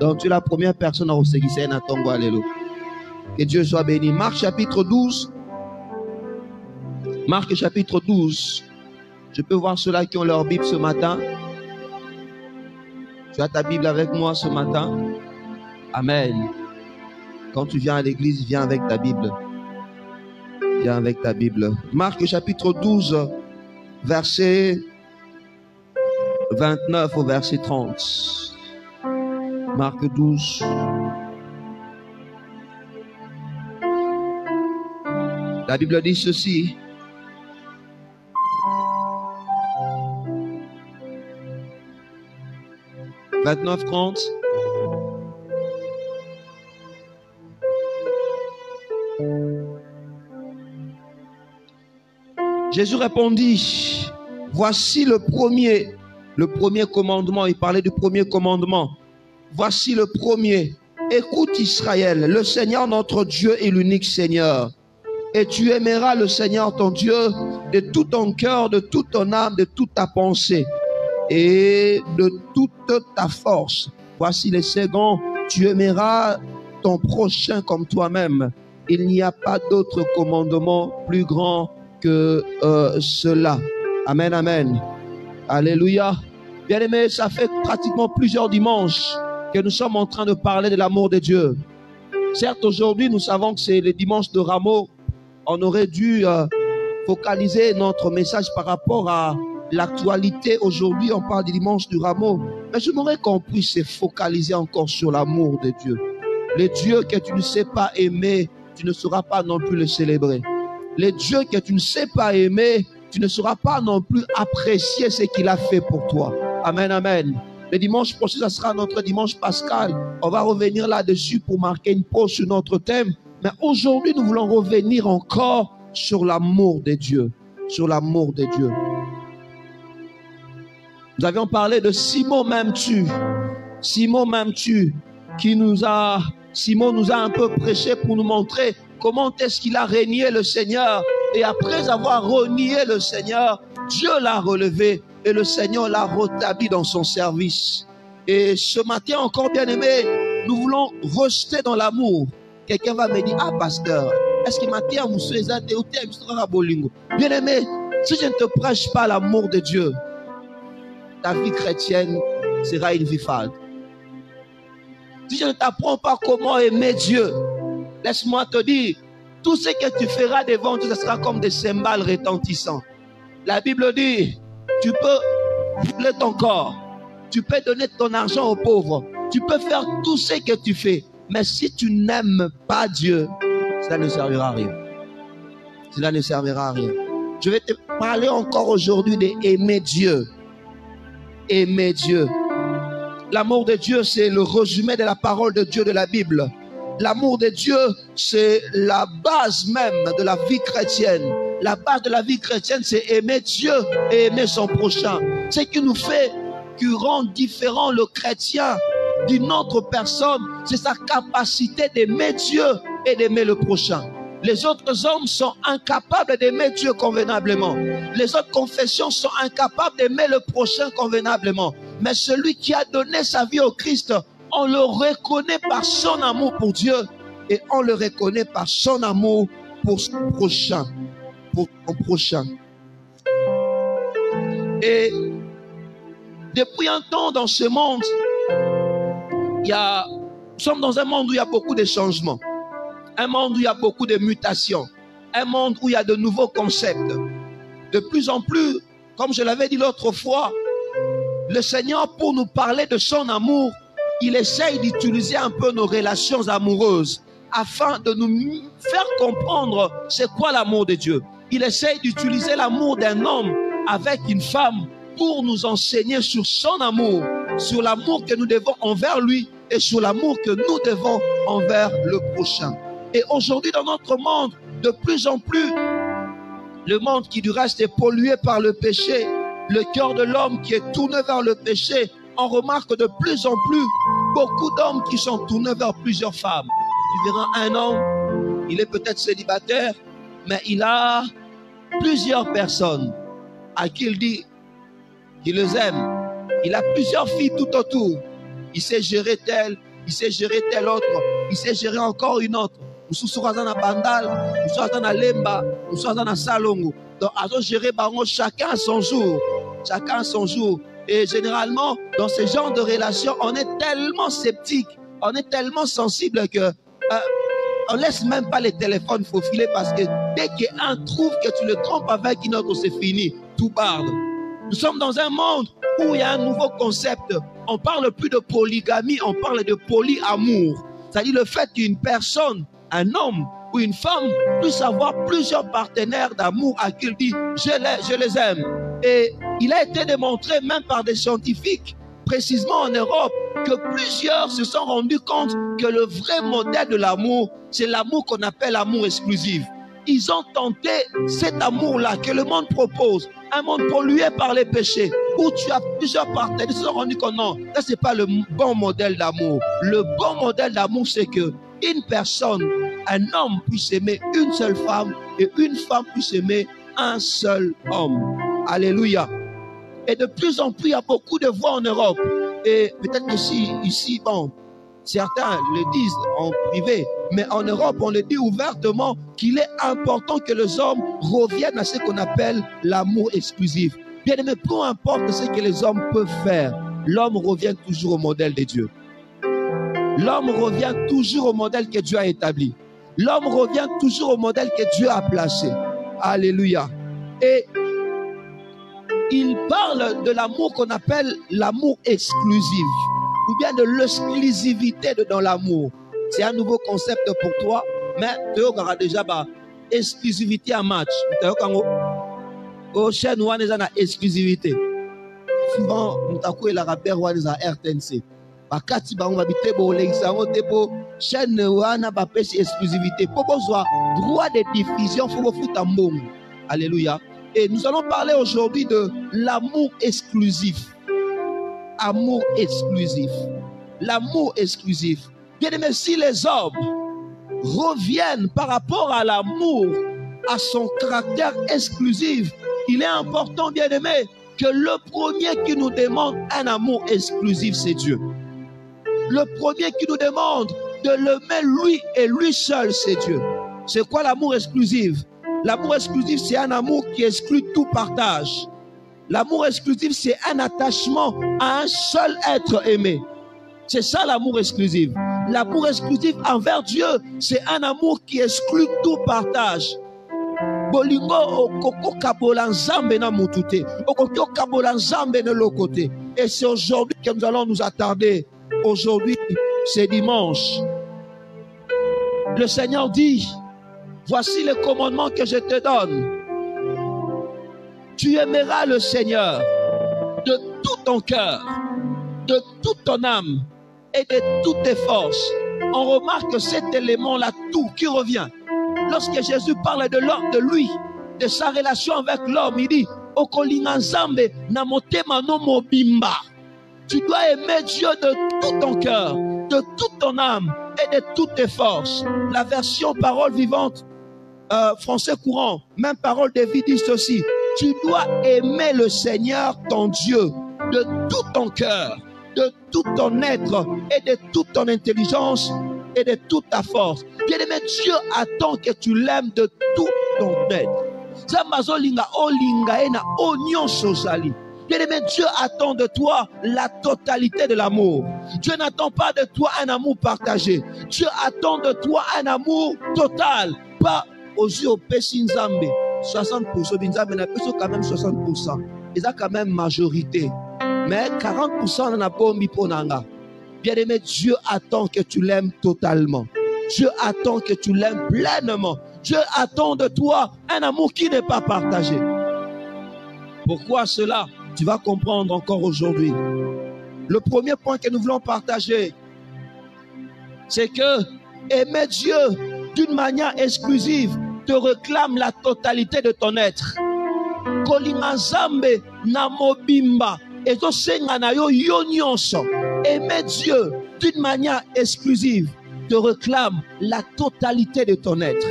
Donc tu es la première personne à Osekise na Tongo Alelo. Que Dieu soit béni. Marc chapitre 12. Marc chapitre 12. Je peux voir ceux-là qui ont leur Bible ce matin. Tu as ta Bible avec moi ce matin. Amen. Quand tu viens à l'église, viens avec ta Bible. Viens avec ta Bible. Marc chapitre 12, verset 29 au verset 30. Marc 12. La Bible dit ceci. « 29-30. Jésus répondit, voici le premier commandement. Il parlait du premier commandement. Voici le premier. Écoute Israël, le Seigneur notre Dieu est l'unique Seigneur. Et tu aimeras le Seigneur ton Dieu de tout ton cœur, de toute ton âme, de toute ta pensée et de toute ta force. Voici le second. Tu aimeras ton prochain comme toi-même. Il n'y a pas d'autre commandement plus grand que cela. Amen, amen. Alléluia. Bien-aimés, ça fait pratiquement plusieurs dimanches que nous sommes en train de parler de l'amour de Dieu. Certes, aujourd'hui, nous savons que c'est le dimanche de Rameau. On aurait dû focaliser notre message par rapport à l'actualité. Aujourd'hui, on parle du dimanche du Rameau. Mais j'aimerais qu'on puisse se focaliser encore sur l'amour de Dieu. Le Dieu que tu ne sais pas aimer, tu ne sauras pas non plus le célébrer. Le Dieu que tu ne sais pas aimer, tu ne sauras pas non plus apprécier ce qu'il a fait pour toi. Amen, amen. Le dimanche prochain, ça sera notre dimanche pascal. On va revenir là-dessus pour marquer une pause sur notre thème. Mais aujourd'hui, nous voulons revenir encore sur l'amour de Dieu. Sur l'amour de Dieu. Nous avions parlé de Simon m'aimes-tu. Simon m'aimes-tu. Simon nous a un peu prêché pour nous montrer comment est-ce qu'il a régné le Seigneur. Et après avoir renié le Seigneur, Dieu l'a relevé et le Seigneur l'a rétabli dans son service. Et ce matin encore, bien aimé, nous voulons rester dans l'amour. Quelqu'un va me dire, ah pasteur, est-ce que matin, bien aimé, si je ne te prêche pas l'amour de Dieu, ta vie chrétienne sera une vie fade. Si je ne t'apprends pas comment aimer Dieu, laisse-moi te dire, tout ce que tu feras devant Dieu, ce sera comme des cymbales retentissants. La Bible dit, tu peux brûler ton corps, tu peux donner ton argent aux pauvres, tu peux faire tout ce que tu fais, mais si tu n'aimes pas Dieu, cela ne servira à rien. Cela ne servira à rien. Je vais te parler encore aujourd'hui d'aimer Dieu. Aimer Dieu. L'amour de Dieu, c'est le résumé de la parole de Dieu de la Bible. L'amour de Dieu, c'est la base même de la vie chrétienne. La base de la vie chrétienne, c'est aimer Dieu et aimer son prochain. Ce qui nous fait, qui rend différent le chrétien d'une autre personne, c'est sa capacité d'aimer Dieu et d'aimer le prochain. Les autres hommes sont incapables d'aimer Dieu convenablement. Les autres confessions sont incapables d'aimer le prochain convenablement. Mais celui qui a donné sa vie au Christ, on le reconnaît par son amour pour Dieu et on le reconnaît par son amour pour son prochain. Pour son prochain. Et depuis un temps dans ce monde, nous sommes dans un monde où il y a beaucoup de changements. Un monde où il y a beaucoup de mutations. Un monde où il y a de nouveaux concepts. De plus en plus, comme je l'avais dit l'autre fois, le Seigneur, pour nous parler de son amour, il essaye d'utiliser un peu nos relations amoureuses afin de nous faire comprendre c'est quoi l'amour de Dieu. Il essaye d'utiliser l'amour d'un homme avec une femme pour nous enseigner sur son amour, sur l'amour que nous devons envers lui et sur l'amour que nous devons envers le prochain. Et aujourd'hui, dans notre monde, de plus en plus, le monde qui du reste est pollué par le péché, le cœur de l'homme qui est tourné vers le péché, on remarque de plus en plus beaucoup d'hommes qui sont tournés vers plusieurs femmes. Tu verras un homme, il est peut-être célibataire, mais il a plusieurs personnes à qui il dit qu'il les aime. Il a plusieurs filles tout autour. Il sait gérer telle, il sait gérer tel autre, il sait gérer encore une autre. Nous sommes dans Bandal, nous sommes dans Lemba, nous sommes dans Salongo. Donc, à gérer chacun à son jour. Chacun à son jour. Et généralement, dans ce genre de relation, on est tellement sceptique, on est tellement sensible que on laisse même pas les téléphones faufiler parce que dès qu'un trouve que tu le trompes avec une autre, c'est fini. Tout barde. Nous sommes dans un monde où il y a un nouveau concept. On parle plus de polygamie, on parle de polyamour. C'est-à-dire le fait qu'une personne, un homme ou une femme puisse avoir plusieurs partenaires d'amour à qui il dit je les aime. Et il a été démontré même par des scientifiques, précisément en Europe, que plusieurs se sont rendus compte que le vrai modèle de l'amour, c'est l'amour qu'on appelle l'amour exclusif. Ils ont tenté cet amour-là que le monde propose, un monde pollué par les péchés, où tu as plusieurs partenaires. Ils se sont rendus compte, non, ça c'est pas le bon modèle d'amour. Le bon modèle d'amour, c'est que une personne, un homme puisse aimer une seule femme et une femme puisse aimer un seul homme. Alléluia. Et de plus en plus, il y a beaucoup de voix en Europe. Et peut-être que ici, bon, certains le disent en privé, mais en Europe, on le dit ouvertement qu'il est important que les hommes reviennent à ce qu'on appelle l'amour exclusif. Bien aimé, peu importe ce que les hommes peuvent faire, l'homme revient toujours au modèle de Dieu. L'homme revient toujours au modèle que Dieu a établi. L'homme revient toujours au modèle que Dieu a placé. Alléluia. Et il parle de l'amour qu'on appelle l'amour exclusif, ou bien de l'exclusivité dans l'amour. C'est un nouveau concept pour toi, mais tu auras déjà exclusivité en match. Au chaîne, on a une exclusivité. Souvent, on a la rapport à RTNC. Bakati ba on va bité bo l'examen de bo chaîne wana ba pêche exclusivité. Pour avoir droit de diffusion, faut foot en bon. Alléluia. Et nous allons parler aujourd'hui de l'amour exclusif. Amour exclusif. L'amour exclusif. Bien aimé, si les hommes reviennent par rapport à l'amour, à son caractère exclusif, il est important, bien aimé, que le premier qui nous demande un amour exclusif, c'est Dieu. Le premier qui nous demande de l'aimer lui et lui seul, c'est Dieu. C'est quoi l'amour exclusif? L'amour exclusif, c'est un amour qui exclut tout partage. L'amour exclusif, c'est un attachement à un seul être aimé. C'est ça l'amour exclusif. L'amour exclusif envers Dieu, c'est un amour qui exclut tout partage. Bolingo okoko kabola nzambe na mutute, okoko kabola nzambe na lokote. Et c'est aujourd'hui que nous allons nous attarder. Aujourd'hui, c'est dimanche. Le Seigneur dit, voici le commandement que je te donne. Tu aimeras le Seigneur de tout ton cœur, de toute ton âme et de toutes tes forces. On remarque cet élément-là, tout qui revient. Lorsque Jésus parle de l'homme, de lui, de sa relation avec l'homme, il dit, Okolinga nzambe na motema no mobimba. Tu dois aimer Dieu de tout ton cœur, de toute ton âme et de toutes tes forces. La version parole vivante, français courant, même parole de vie dit ceci. Tu dois aimer le Seigneur ton Dieu de tout ton cœur, de tout ton être et de toute ton intelligence et de toute ta force. Bien-aimé, Dieu attend que tu l'aimes de tout ton être. Bien-aimé, Dieu attend de toi la totalité de l'amour. Dieu n'attend pas de toi un amour partagé. Dieu attend de toi un amour total. Pas aux yeux au péché nzambe. 60%, binzambe na peso quand même 60%. Et ça quand même majorité. Mais 40% na bombi ponanga. Bien-aimé, Dieu attend que tu l'aimes totalement. Dieu attend que tu l'aimes pleinement. Dieu attend de toi un amour qui n'est pas partagé. Pourquoi cela? Tu vas comprendre encore aujourd'hui. Le premier point que nous voulons partager, c'est que aimer Dieu d'une manière exclusive te réclame la totalité de ton être. Aimer Dieu d'une manière exclusive te réclame la totalité de ton être,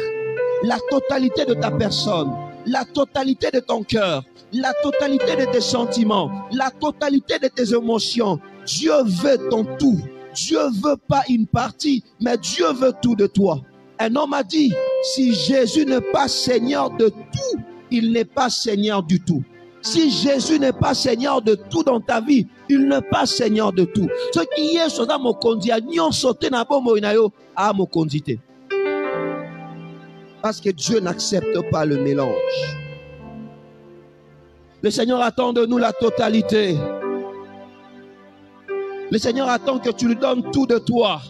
la totalité de ta personne, la totalité de ton cœur, la totalité de tes sentiments, la totalité de tes émotions. Dieu veut ton tout. Dieu ne veut pas une partie, mais Dieu veut tout de toi. Un homme a dit, si Jésus n'est pas Seigneur de tout, il n'est pas Seigneur du tout. Si Jésus n'est pas Seigneur de tout dans ta vie, il n'est pas Seigneur de tout. Ce qui est sur mon conduit, n'y sauté na bon moinayo à mon conduite. Parce que Dieu n'accepte pas le mélange. Le Seigneur attend de nous la totalité. Le Seigneur attend que tu lui donnes tout de toi.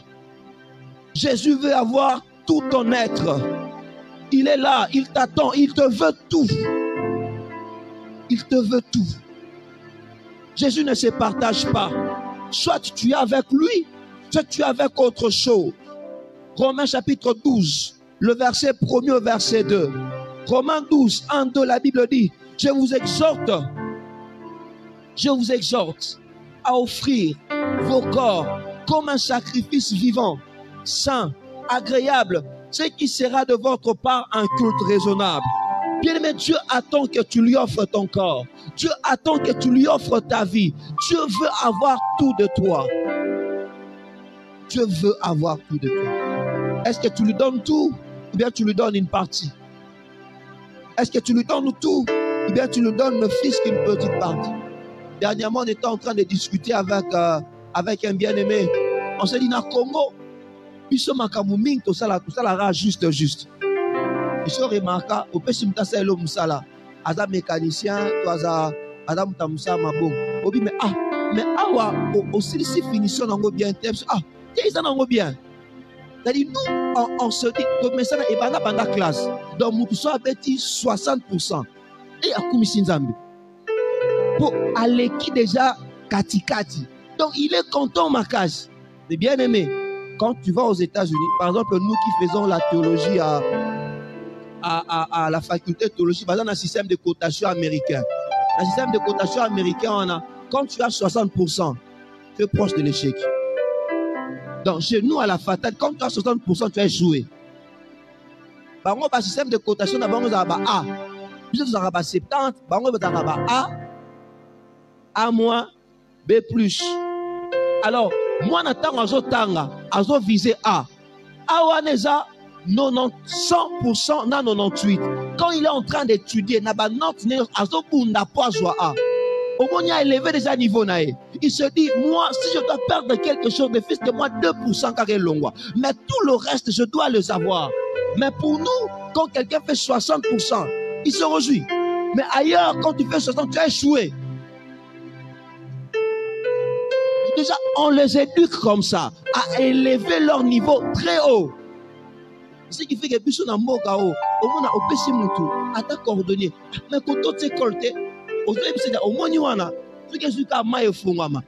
Jésus veut avoir tout ton être. Il est là, il t'attend, il te veut tout. Il te veut tout. Jésus ne se partage pas. Soit tu es avec lui, soit tu es avec autre chose. Romains chapitre 12, le verset 1er au verset 2. Romains 12, 1, 2, la Bible dit, je vous exhorte à offrir vos corps comme un sacrifice vivant, saint, agréable, ce qui sera de votre part un culte raisonnable. Bien-aimé, Dieu attend que tu lui offres ton corps. Dieu attend que tu lui offres ta vie. Dieu veut avoir tout de toi. Dieu veut avoir tout de toi. Est-ce que tu lui donnes tout ou bien tu lui donnes une partie? Est-ce que tu lui donnes tout ou bien tu lui donnes le fils qu'une petite partie? Dernièrement, on était en train de discuter avec un bien-aimé. On s'est dit, na Congo, ils sont makamouming, tout ça là, juste. Ils sont remarqués, au pays où tu as l'homme, as mécanicien, tu as un moussa mabon. Mais aussi si finition on bien, ils en ont bien. C'est-à-dire, nous, on se dit, comme ça, il y a une classe. Donc, nous sommes à 60%. Et à Koumissin Zambi. Pour aller qui déjà Kati. Donc, il est content, ma case. C'est bien aimé. Quand tu vas aux États-Unis, par exemple, nous qui faisons la théologie à la faculté de théologie, par exemple, dans le système de cotation américain. Dans le système de cotation américain, on a, quand tu as 60%, tu es proche de l'échec. Donc, chez nous, à la fatale, quand tu as 60%, tu as échoué. Par exemple, le système de cotation, d'abord, nous avons A. Puis, nous avons 70, par exemple, nous avons A moins, B plus. Alors, moi, je vais viser A. A, on est à 90, 100%, 98. Quand il est en train d'étudier, il a élevé déjà niveau. Il se dit, moi, si je dois perdre quelque chose de fils que moi, 2% carré longwa. Mais tout le reste, je dois le savoir. Mais pour nous, quand quelqu'un fait 60%, il se réjouit. Mais ailleurs, quand tu fais 60%, tu as échoué. Déjà, on les éduque comme ça, à élever leur niveau très haut. Ce qui fait que plus on a mot au moins on peut se moutou, à ta coordonnée. Mais quand tu es colté, au moins il y a ce que je suis à maille fongama.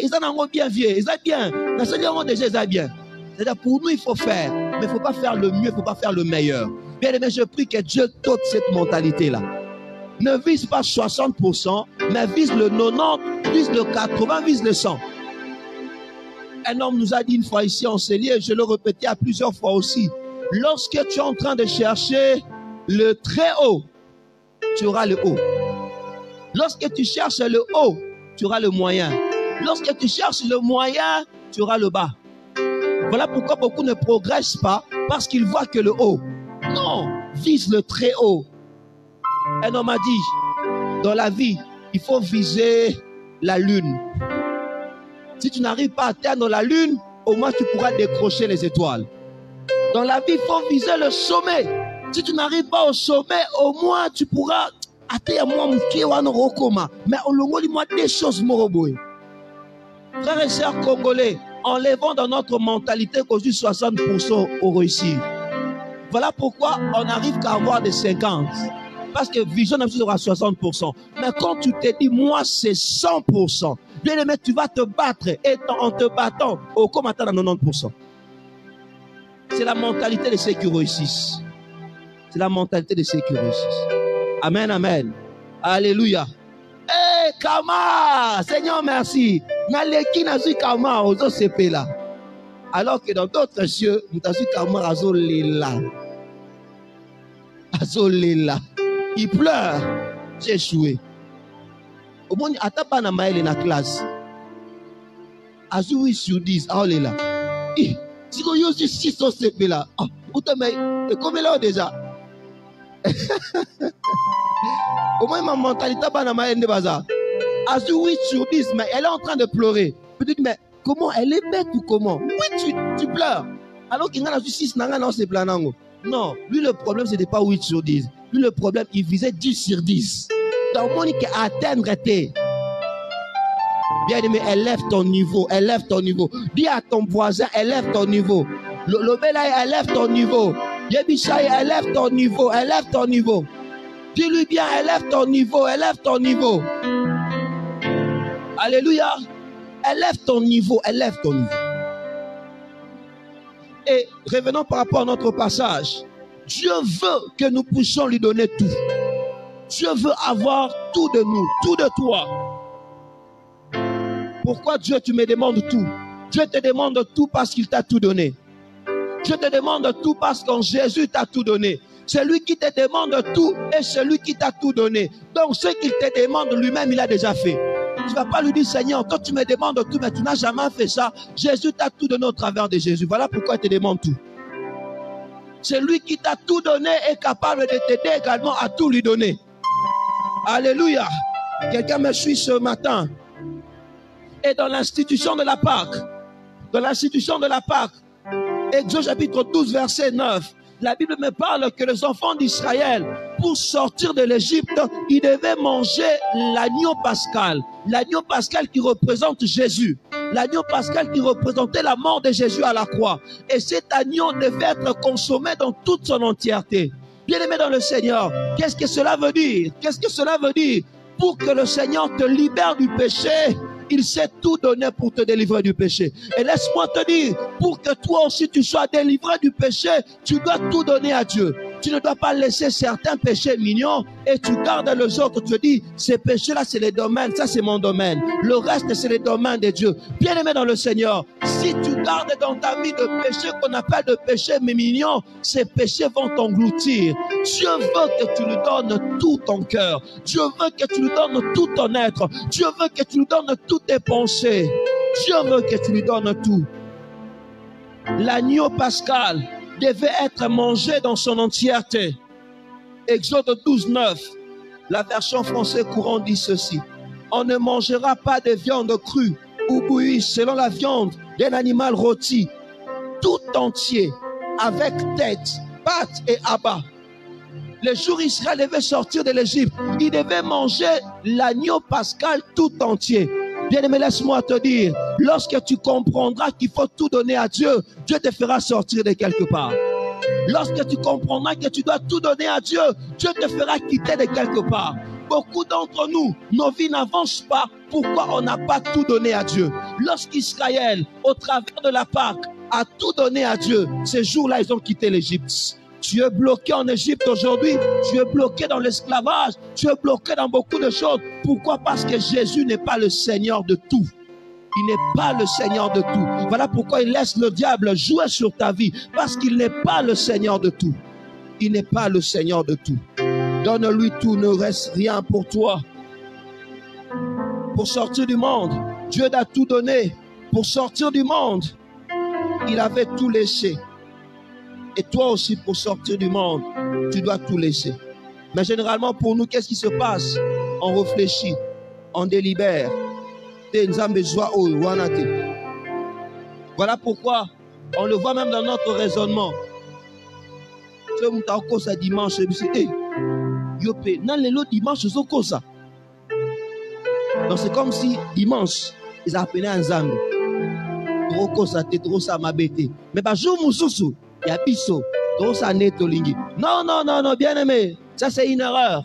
Ils en ont bien vieux, ils ont bien. Mais c'est-à-dire déjà ils ont bien. C'est-à-dire pour nous il faut faire, mais il ne faut pas faire le mieux, il ne faut pas faire le meilleur. Bien aimé, je prie que Dieu t'ôte cette mentalité-là. Ne vise pas 60%, mais vise le 90, vise le 80, vise le 100. Un homme nous a dit une fois ici en Célier, je le répétais à plusieurs fois aussi, lorsque tu es en train de chercher le très haut, tu auras le haut. Lorsque tu cherches le haut, tu auras le moyen. Lorsque tu cherches le moyen, tu auras le bas. Voilà pourquoi beaucoup ne progressent pas, parce qu'ils voient que le haut. Non, vise le très haut. Un homme a dit, dans la vie, il faut viser la lune. Si tu n'arrives pas à atteindre la lune, au moins tu pourras décrocher les étoiles. Dans la vie, il faut viser le sommet. Si tu n'arrives pas au sommet, au moins tu pourras atteindre mais au long de des choses moroboy. Frères et sœurs congolais, enlevons dans notre mentalité qu'aujourd'hui 60% au réussir. Voilà pourquoi on n'arrive qu'à avoir des 50. Parce que vision aura 60%. Mais quand tu te dis, moi c'est 100%, bien aimé, tu vas te battre. Et en te battant, au comme atteindre 90%. C'est la mentalité de ceux qui réussissent. C'est la mentalité de ceux qui réussissent. Amen, amen. Alléluia. Eh, Kama, Seigneur, merci. Naleki nazu Kama, ozo sepe là. Alors que dans d'autres cieux, nous avons Kama azo lela. Azo lela. Il pleure. J'ai échoué. Au moins, attends pas na maël na classe. as 8 sur 10. Ah, là. Si on use 6 au CP là, mais combien là déjà? Au moins ma mentalité pas dans ma haine de bazar. As 8 sur 10, mais elle est en train de pleurer. Peut-être, mais comment? Elle est bête ou comment? Oui, tu pleures. Alors qu'il y a 6 dans ces plans. Non, lui le problème c'était pas 8 sur 10. Lui le problème il visait 10 sur 10. Donc mon qui atteindre tes. Bien aimé, élève ton niveau, élève ton niveau. Dis à ton voisin, élève ton niveau. Le Bela, élève ton niveau. Yebishai, élève ton niveau, élève ton niveau. Dis-lui bien, élève ton niveau, élève ton niveau. Alléluia. Élève ton niveau, élève ton niveau. Et revenons par rapport à notre passage. Dieu veut que nous puissions lui donner tout. Dieu veut avoir tout de nous, tout de toi. Pourquoi Dieu tu me demandes tout? Dieu te demande tout parce qu'il t'a tout donné. Dieu te demande tout parce qu'en Jésus t'a tout donné. C'est lui qui te demande tout et c'est lui qui t'a tout donné. Donc ce qu'il te demande lui-même, il a déjà fait. Tu ne vas pas lui dire, Seigneur, toi tu me demandes tout, mais tu n'as jamais fait ça. Jésus t'a tout donné au travers de Jésus. Voilà pourquoi il te demande tout. C'est lui qui t'a tout donné et capable de t'aider également à tout lui donner. Alléluia. Quelqu'un me suit ce matin. Et dans l'institution de la Pâque, Exode chapitre 12, verset 9, la Bible me parle que les enfants d'Israël, pour sortir de l'Égypte, ils devaient manger l'agneau pascal. L'agneau pascal qui représente Jésus. L'agneau pascal qui représentait la mort de Jésus à la croix. Et cet agneau devait être consommé dans toute son entièreté. Bien-aimé dans le Seigneur, qu'est-ce que cela veut dire? Qu'est-ce que cela veut dire? Pour que le Seigneur te libère du péché, il s'est tout donné pour te délivrer du péché. Et laisse-moi te dire, pour que toi aussi tu sois délivré du péché, tu dois tout donner à Dieu. Tu ne dois pas laisser certains péchés mignons et tu gardes les autres. Tu te dis, ces péchés-là, c'est les domaines, ça c'est mon domaine. Le reste, c'est les domaines de Dieu. Bien-aimé dans le Seigneur, si tu gardes dans ta vie de péchés qu'on appelle de péchés mais mignons, ces péchés vont t'engloutir. Dieu veut que tu lui donnes tout ton cœur. Dieu veut que tu lui donnes tout ton être. Dieu veut que tu lui donnes toutes tes pensées. Dieu veut que tu lui donnes tout. L'agneau pascal devait être mangé dans son entièreté. Exode 12, 9. La version française courante dit ceci. On ne mangera pas de viande crue ou bouillie selon la viande d'un animal rôti, tout entier, avec tête, pattes et abats. Le jour où Israël devait sortir de l'Égypte, il devait manger l'agneau pascal tout entier. Bien-aimé, laisse-moi te dire, lorsque tu comprendras qu'il faut tout donner à Dieu, Dieu te fera sortir de quelque part. Lorsque tu comprendras que tu dois tout donner à Dieu, Dieu te fera quitter de quelque part. Beaucoup d'entre nous, nos vies n'avancent pas. Pourquoi on n'a pas tout donné à Dieu? Lorsqu'Israël, au travers de la Pâque, a tout donné à Dieu, ces jours-là, ils ont quitté l'Égypte. Tu es bloqué en Égypte aujourd'hui, tu es bloqué dans l'esclavage, tu es bloqué dans beaucoup de choses. Pourquoi? Parce que Jésus n'est pas le Seigneur de tout. Il n'est pas le Seigneur de tout. Voilà pourquoi il laisse le diable jouer sur ta vie. Parce qu'il n'est pas le Seigneur de tout. Il n'est pas le Seigneur de tout. Donne-lui tout, ne reste rien pour toi. Pour sortir du monde, Dieu t'a tout donné. Pour sortir du monde, il avait tout laissé. Et toi aussi, pour sortir du monde, tu dois tout laisser. Mais généralement, pour nous, qu'est-ce qui se passe? On réfléchit, on délibère. Voilà pourquoi on le voit même dans notre raisonnement. Dimanche, donc c'est comme si dimanche, ils appelaient un zambe. Mais bah, jour mususu, il y a biso. Non, non, non, non, bien aimé. Ça, c'est une erreur.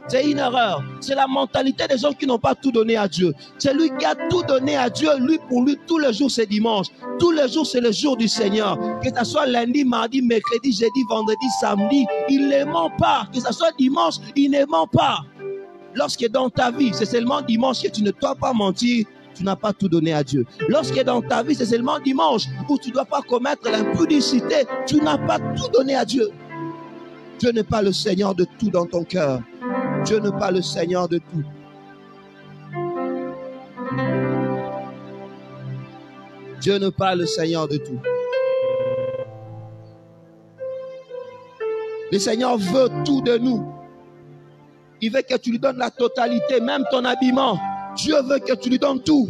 C'est une erreur. C'est la mentalité des gens qui n'ont pas tout donné à Dieu. C'est lui qui a tout donné à Dieu. Lui, pour lui, tous les jours, c'est dimanche. Tous les jours, c'est le jour du Seigneur. Que ce soit lundi, mardi, mercredi, jeudi, vendredi, samedi, il ne ment pas. Que ce soit dimanche, il ne ment pas. Lorsque dans ta vie, c'est seulement dimanche que tu ne dois pas mentir, tu n'as pas tout donné à Dieu. Lorsque dans ta vie, c'est seulement dimanche où tu ne dois pas commettre l'impudicité, tu n'as pas tout donné à Dieu. Dieu n'est pas le Seigneur de tout dans ton cœur. Dieu n'est pas le Seigneur de tout. Dieu n'est pas le Seigneur de tout. Le Seigneur veut tout de nous. Il veut que tu lui donnes la totalité, même ton habillement. Dieu veut que tu lui donnes tout.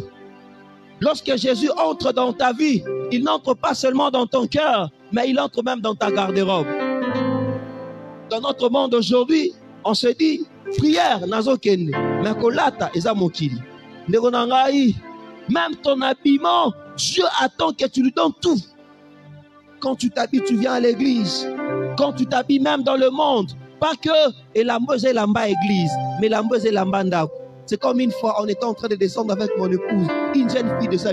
Lorsque Jésus entre dans ta vie, il n'entre pas seulement dans ton cœur, mais il entre même dans ta garde-robe. Dans notre monde aujourd'hui, on se dit, prière, nazo kende, mais kolata, eza mokili. Même ton habillement, Dieu attend que tu lui donnes tout. Quand tu t'habilles, tu viens à l'église. Quand tu t'habilles même dans le monde, pas que et l'ambeuse et l'amba église, mais l'ambeuse et l'ambanda. C'est comme une fois, on était en train de descendre avec mon épouse, une jeune fille de ça.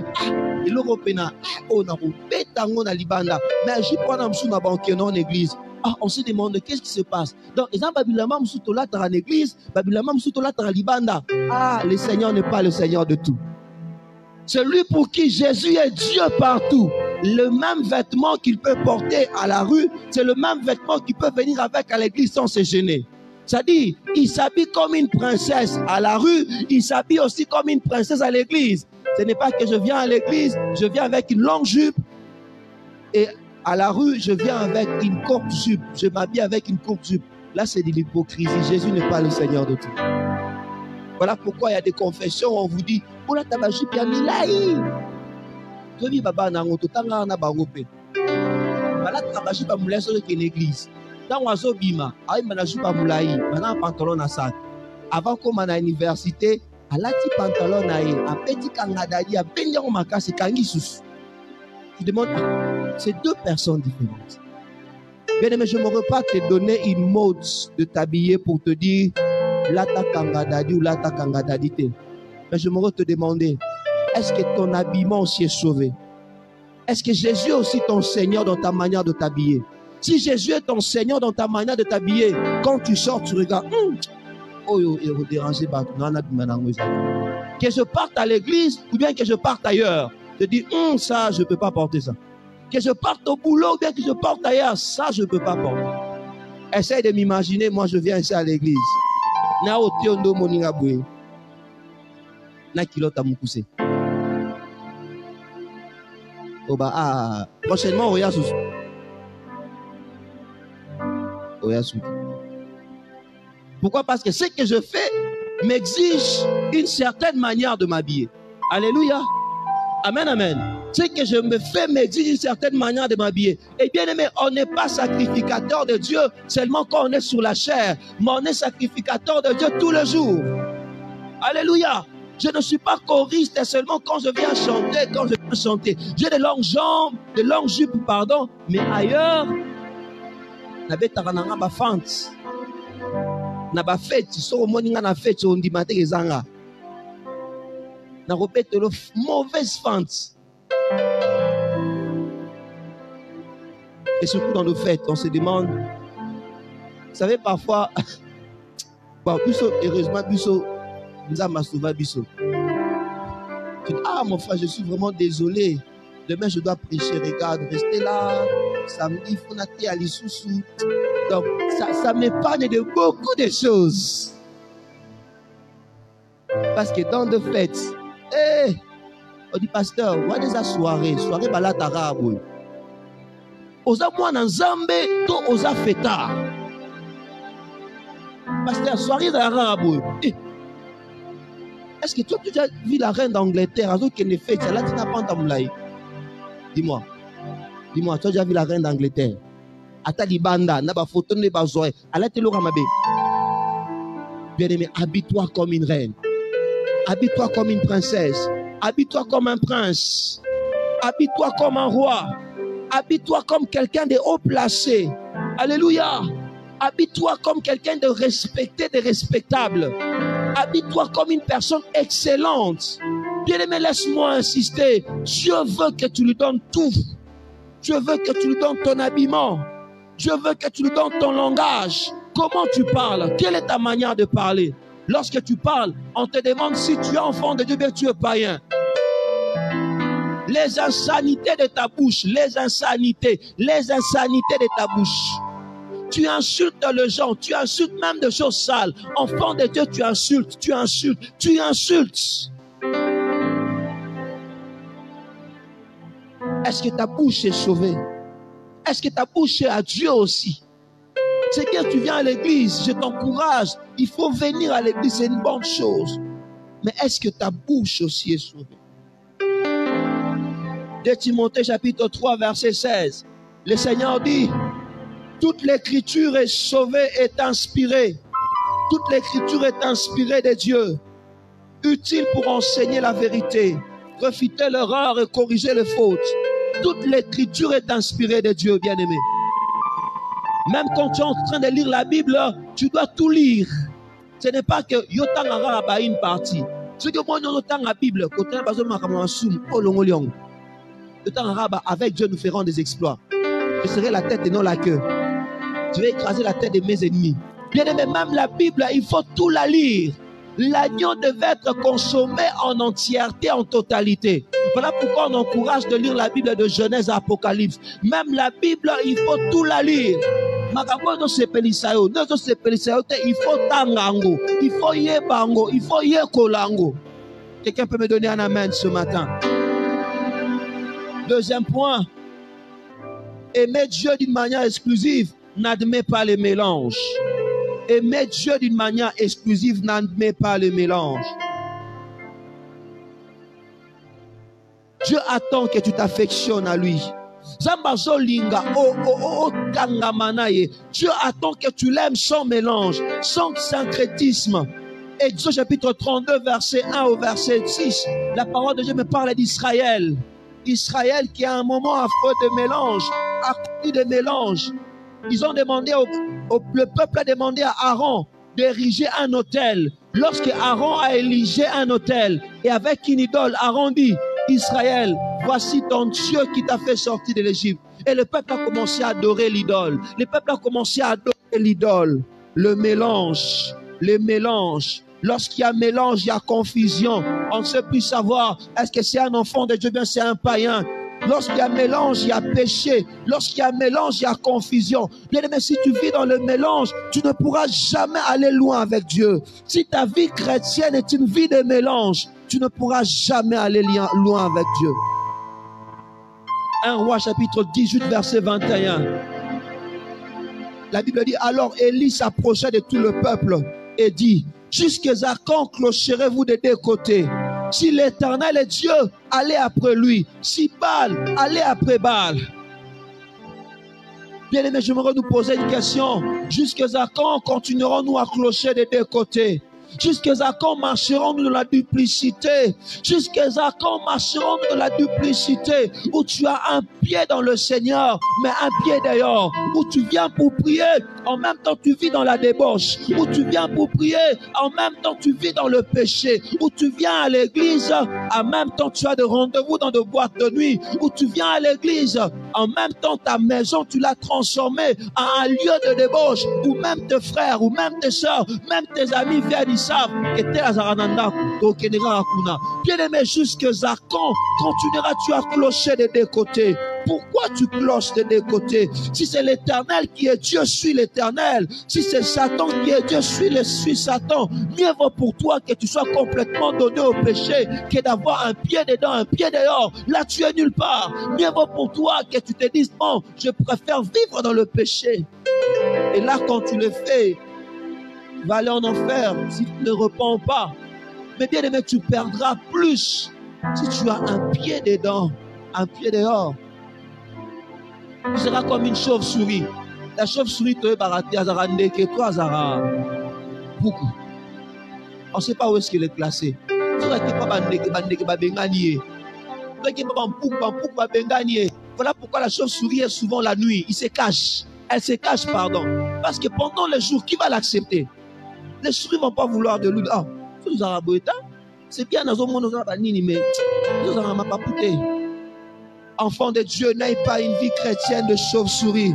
Et l'Européen, on a pétango na libanda. Mais je prends un sou na banquier dans l'église. On se demande qu'est-ce qui se passe. Donc, ils ont Babilama Moussoutola dans l'église, Babilama Moussoutola dans libanda. Le Seigneur n'est pas le Seigneur de tout. Celui pour qui Jésus est Dieu partout. Le même vêtement qu'il peut porter à la rue, c'est le même vêtement qu'il peut venir avec à l'église sans se gêner. C'est-à-dire, il s'habille comme une princesse à la rue, il s'habille aussi comme une princesse à l'église. Ce n'est pas que je viens à l'église, je viens avec une longue jupe et à la rue, je viens avec une courte jupe. Je m'habille avec une courte jupe. Là, c'est de l'hypocrisie. Jésus n'est pas le Seigneur de tout. Voilà pourquoi il y a des confessions où on vous dit, pour la tabajupe, il y a milaï. Je dis, baba, nangoto, tanga na barope. Voilà, tabajupe, a moulay, c'est une église. Dans oiseau bima, aïe, manajupe, a moulay, maintenant, un pantalon à sac. Avant qu'on m'en à l'université, à la petit pantalon à un petit kangadadi, à benyan maka, c'est kangisous. Tu demandes, c'est deux personnes différentes. Bien aimé, je ne m'aurais pas te donner une mode de t'habiller pour te dire là ta kangadadi ou là ta kangadadité. Mais je m'aurais te demander, est-ce que ton habillement aussi est sauvé? Est-ce que Jésus est aussi ton Seigneur dans ta manière de t'habiller? Si Jésus est ton Seigneur dans ta manière de t'habiller, quand tu sors, tu regardes, que je parte à l'église ou bien que je parte ailleurs. Je dis, ça, je ne peux pas porter ça. Que je parte au boulot ou bien que je parte ailleurs, ça, je ne peux pas porter. Essaye de m'imaginer, moi, je viens ici à l'église. Na otiondo moninga boué. Na kilota mukuse. Oba, prochainement, Oya sous. Oya sous. Pourquoi? Parce que ce que je fais m'exige une certaine manière de m'habiller. Alléluia. Amen, amen. Ce que je me fais m'exige une certaine manière de m'habiller. Et bien aimé, on n'est pas sacrificateur de Dieu seulement quand on est sur la chair, mais on est sacrificateur de Dieu tous les jours. Alléluia. Je ne suis pas choriste seulement quand je viens chanter, quand je viens chanter. J'ai de longues jambes, de longues jupes, pardon, mais ailleurs, n'avait pas de fente. Na ba fête, so moninga na fête on dit maté ezanga. Na répète le mauvaise fente. Et surtout dans nos fêtes, on se demande, vous savez parfois, bon, heureusement, nous avons sauvé Bisso. Tu dis, mon frère, je suis vraiment désolé. Demain, je dois prêcher. Regarde, restez là. Samedi, il faut nater à l'Issoussou. Donc, ça m'épargne de beaucoup de choses. Parce que dans de fêtes, on dit, pasteur, on a des soirées balatara. Oza mwana nzambe to oza feta. Pasteur, soirée d'arabe. Est-ce que toi, tu as vu la reine d'Angleterre? Dis-moi. Dis-moi, tu as déjà vu la reine d'Angleterre? Atalibanda, naba photo ne bazoé. Bien aimé, habille-toi comme une reine. Habille-toi comme une princesse. Habille-toi comme un prince. Habille-toi comme un roi. Habille-toi comme quelqu'un de haut placé. Alléluia. Habille-toi comme quelqu'un de respecté, de respectable. Habille-toi comme une personne excellente. Bien-aimé, laisse-moi insister. Dieu veut que tu lui donnes tout. Dieu veut que tu lui donnes ton habillement. Dieu veut que tu lui donnes ton langage. Comment tu parles? Quelle est ta manière de parler? Lorsque tu parles, on te demande si tu es enfant de Dieu, bien tu es païen. Les insanités de ta bouche, les insanités de ta bouche. Tu insultes les gens, tu insultes même des choses sales. Enfant de Dieu, tu insultes. Est-ce que ta bouche est sauvée? Est-ce que ta bouche est à Dieu aussi? C'est que tu viens à l'église, je t'encourage. Il faut venir à l'église, c'est une bonne chose. Mais est-ce que ta bouche aussi est sauvée? 2 Timothée chapitre 3 verset 16. Le Seigneur dit, toute l'écriture est sauvée, est inspirée. Toute l'écriture est inspirée de Dieu, utile pour enseigner la vérité, refuter l'erreur et corriger les fautes. Toute l'écriture est inspirée de Dieu, bien-aimé. Même quand tu es en train de lire la Bible, tu dois tout lire. Ce n'est pas que yotanga ba une partie. Ce que moi nous temps la Bible, côté bazoma kamansum olongoliong. Yotanga ba avec Dieu nous ferons des exploits. Je serai la tête et non la queue. Je vais écraser la tête de mes ennemis. Bien-aimé, même la Bible, il faut tout la lire. L'agneau devait être consommé en entièreté, en totalité. Voilà pourquoi on encourage de lire la Bible de Genèse à Apocalypse. Même la Bible, il faut tout la lire. Il faut tangango, il faut yebango, il faut yekolango. Quelqu'un peut me donner un amen ce matin? Deuxième point, aimer Dieu d'une manière exclusive n'admet pas les mélanges. Aimer Dieu d'une manière exclusive n'admet pas le mélange. Dieu attend que tu t'affectionnes à lui. Dieu attend que tu l'aimes sans mélange, sans syncrétisme. Exode chapitre 32, verset 1 au verset 6. La parole de Dieu me parle d'Israël. Israël qui a un moment affreux de mélange, accru de mélange. Ils ont demandé le peuple a demandé à Aaron d'ériger un autel. Lorsque Aaron a érigé un autel et avec une idole, Aaron dit, Israël, voici ton Dieu qui t'a fait sortir de l'Égypte. Et le peuple a commencé à adorer l'idole. Le peuple a commencé à adorer l'idole. Le mélange, les mélanges. Lorsqu'il y a mélange, il y a confusion. On ne sait plus savoir, est-ce que c'est un enfant de Dieu, bien c'est un païen. Lorsqu'il y a mélange, il y a péché. Lorsqu'il y a mélange, il y a confusion. Bien aimé, si tu vis dans le mélange, tu ne pourras jamais aller loin avec Dieu. Si ta vie chrétienne est une vie de mélange, tu ne pourras jamais aller loin avec Dieu. 1 Roi chapitre 18 verset 21. La Bible dit, alors Élie s'approcha de tout le peuple et dit, jusqu'à quand clocherez-vous des deux côtés? Si l'Éternel est Dieu, allez après lui. Si Baal, allez après Baal. Bien aimé, j'aimerais nous poser une question. Jusqu'à quand continuerons-nous à clocher des deux côtés? Jusqu'à quand marcherons-nous dans la duplicité? Jusqu'à quand marcherons-nous dans la duplicité? Où tu as un pied dans le Seigneur, mais un pied dehors. Où tu viens pour prier, en même temps tu vis dans la débauche. Où tu viens pour prier, en même temps tu vis dans le péché. Où tu viens à l'église, en même temps tu as des rendez-vous dans des boîtes de nuit. Où tu viens à l'église, en même temps ta maison tu l'as transformée en un lieu de débauche. Où même tes frères, ou même tes soeurs, même tes amis viennent ici. Bien aimé, jusqu'à quand continueras-tu à clocher des deux côtés? Pourquoi tu cloches des deux côtés? Si c'est l'Éternel qui est Dieu, suis l'Éternel. Si c'est Satan qui est Dieu, suis Satan. Mieux vaut pour toi que tu sois complètement donné au péché que d'avoir un pied dedans, un pied dehors. Là, tu es nulle part. Mieux vaut pour toi que tu te dises, non, je préfère vivre dans le péché. Et là, quand tu le fais, tu vas aller en enfer si tu ne repens pas. Mais bien aimé, tu perdras plus si tu as un pied dedans, un pied dehors. Tu seras comme une chauve-souris. La chauve-souris te baraté azara ndeke toi azara beaucoup. On ne sait pas où est-ce qu'elle est classée. Voilà pourquoi la chauve-souris est souvent la nuit. Il se cache. Elle se cache, pardon. Parce que pendant le jour, qui va l'accepter? Les souris ne vont pas vouloir de lui. Ah, c'est bien dans un monde, mais enfant de Dieu, n'aie pas une vie chrétienne de chauve-souris.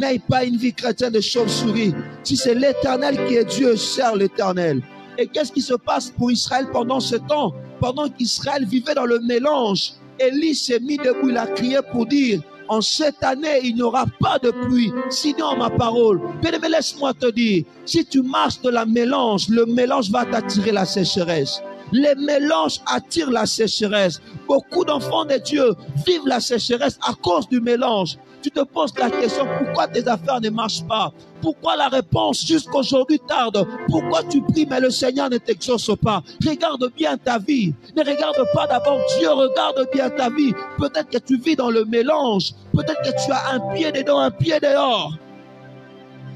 N'aie pas une vie chrétienne de chauve-souris. Si c'est l'Éternel qui est Dieu, sers l'Éternel. Et qu'est-ce qui se passe pour Israël pendant ce temps? Pendant qu'Israël vivait dans le mélange, Élie s'est mis debout, il a crié pour dire, en cette année, il n'y aura pas de pluie, sinon ma parole. Bien-aimé, laisse-moi te dire, si tu marches de la mélange, le mélange va t'attirer la sécheresse. Les mélanges attirent la sécheresse. Beaucoup d'enfants de Dieu vivent la sécheresse à cause du mélange. Tu te poses la question, pourquoi tes affaires ne marchent pas? Pourquoi la réponse jusqu'aujourd'hui tarde? Pourquoi tu pries mais le Seigneur ne t'exauce pas? Regarde bien ta vie. Ne regarde pas d'abord Dieu, regarde bien ta vie. Peut-être que tu vis dans le mélange. Peut-être que tu as un pied dedans, un pied dehors.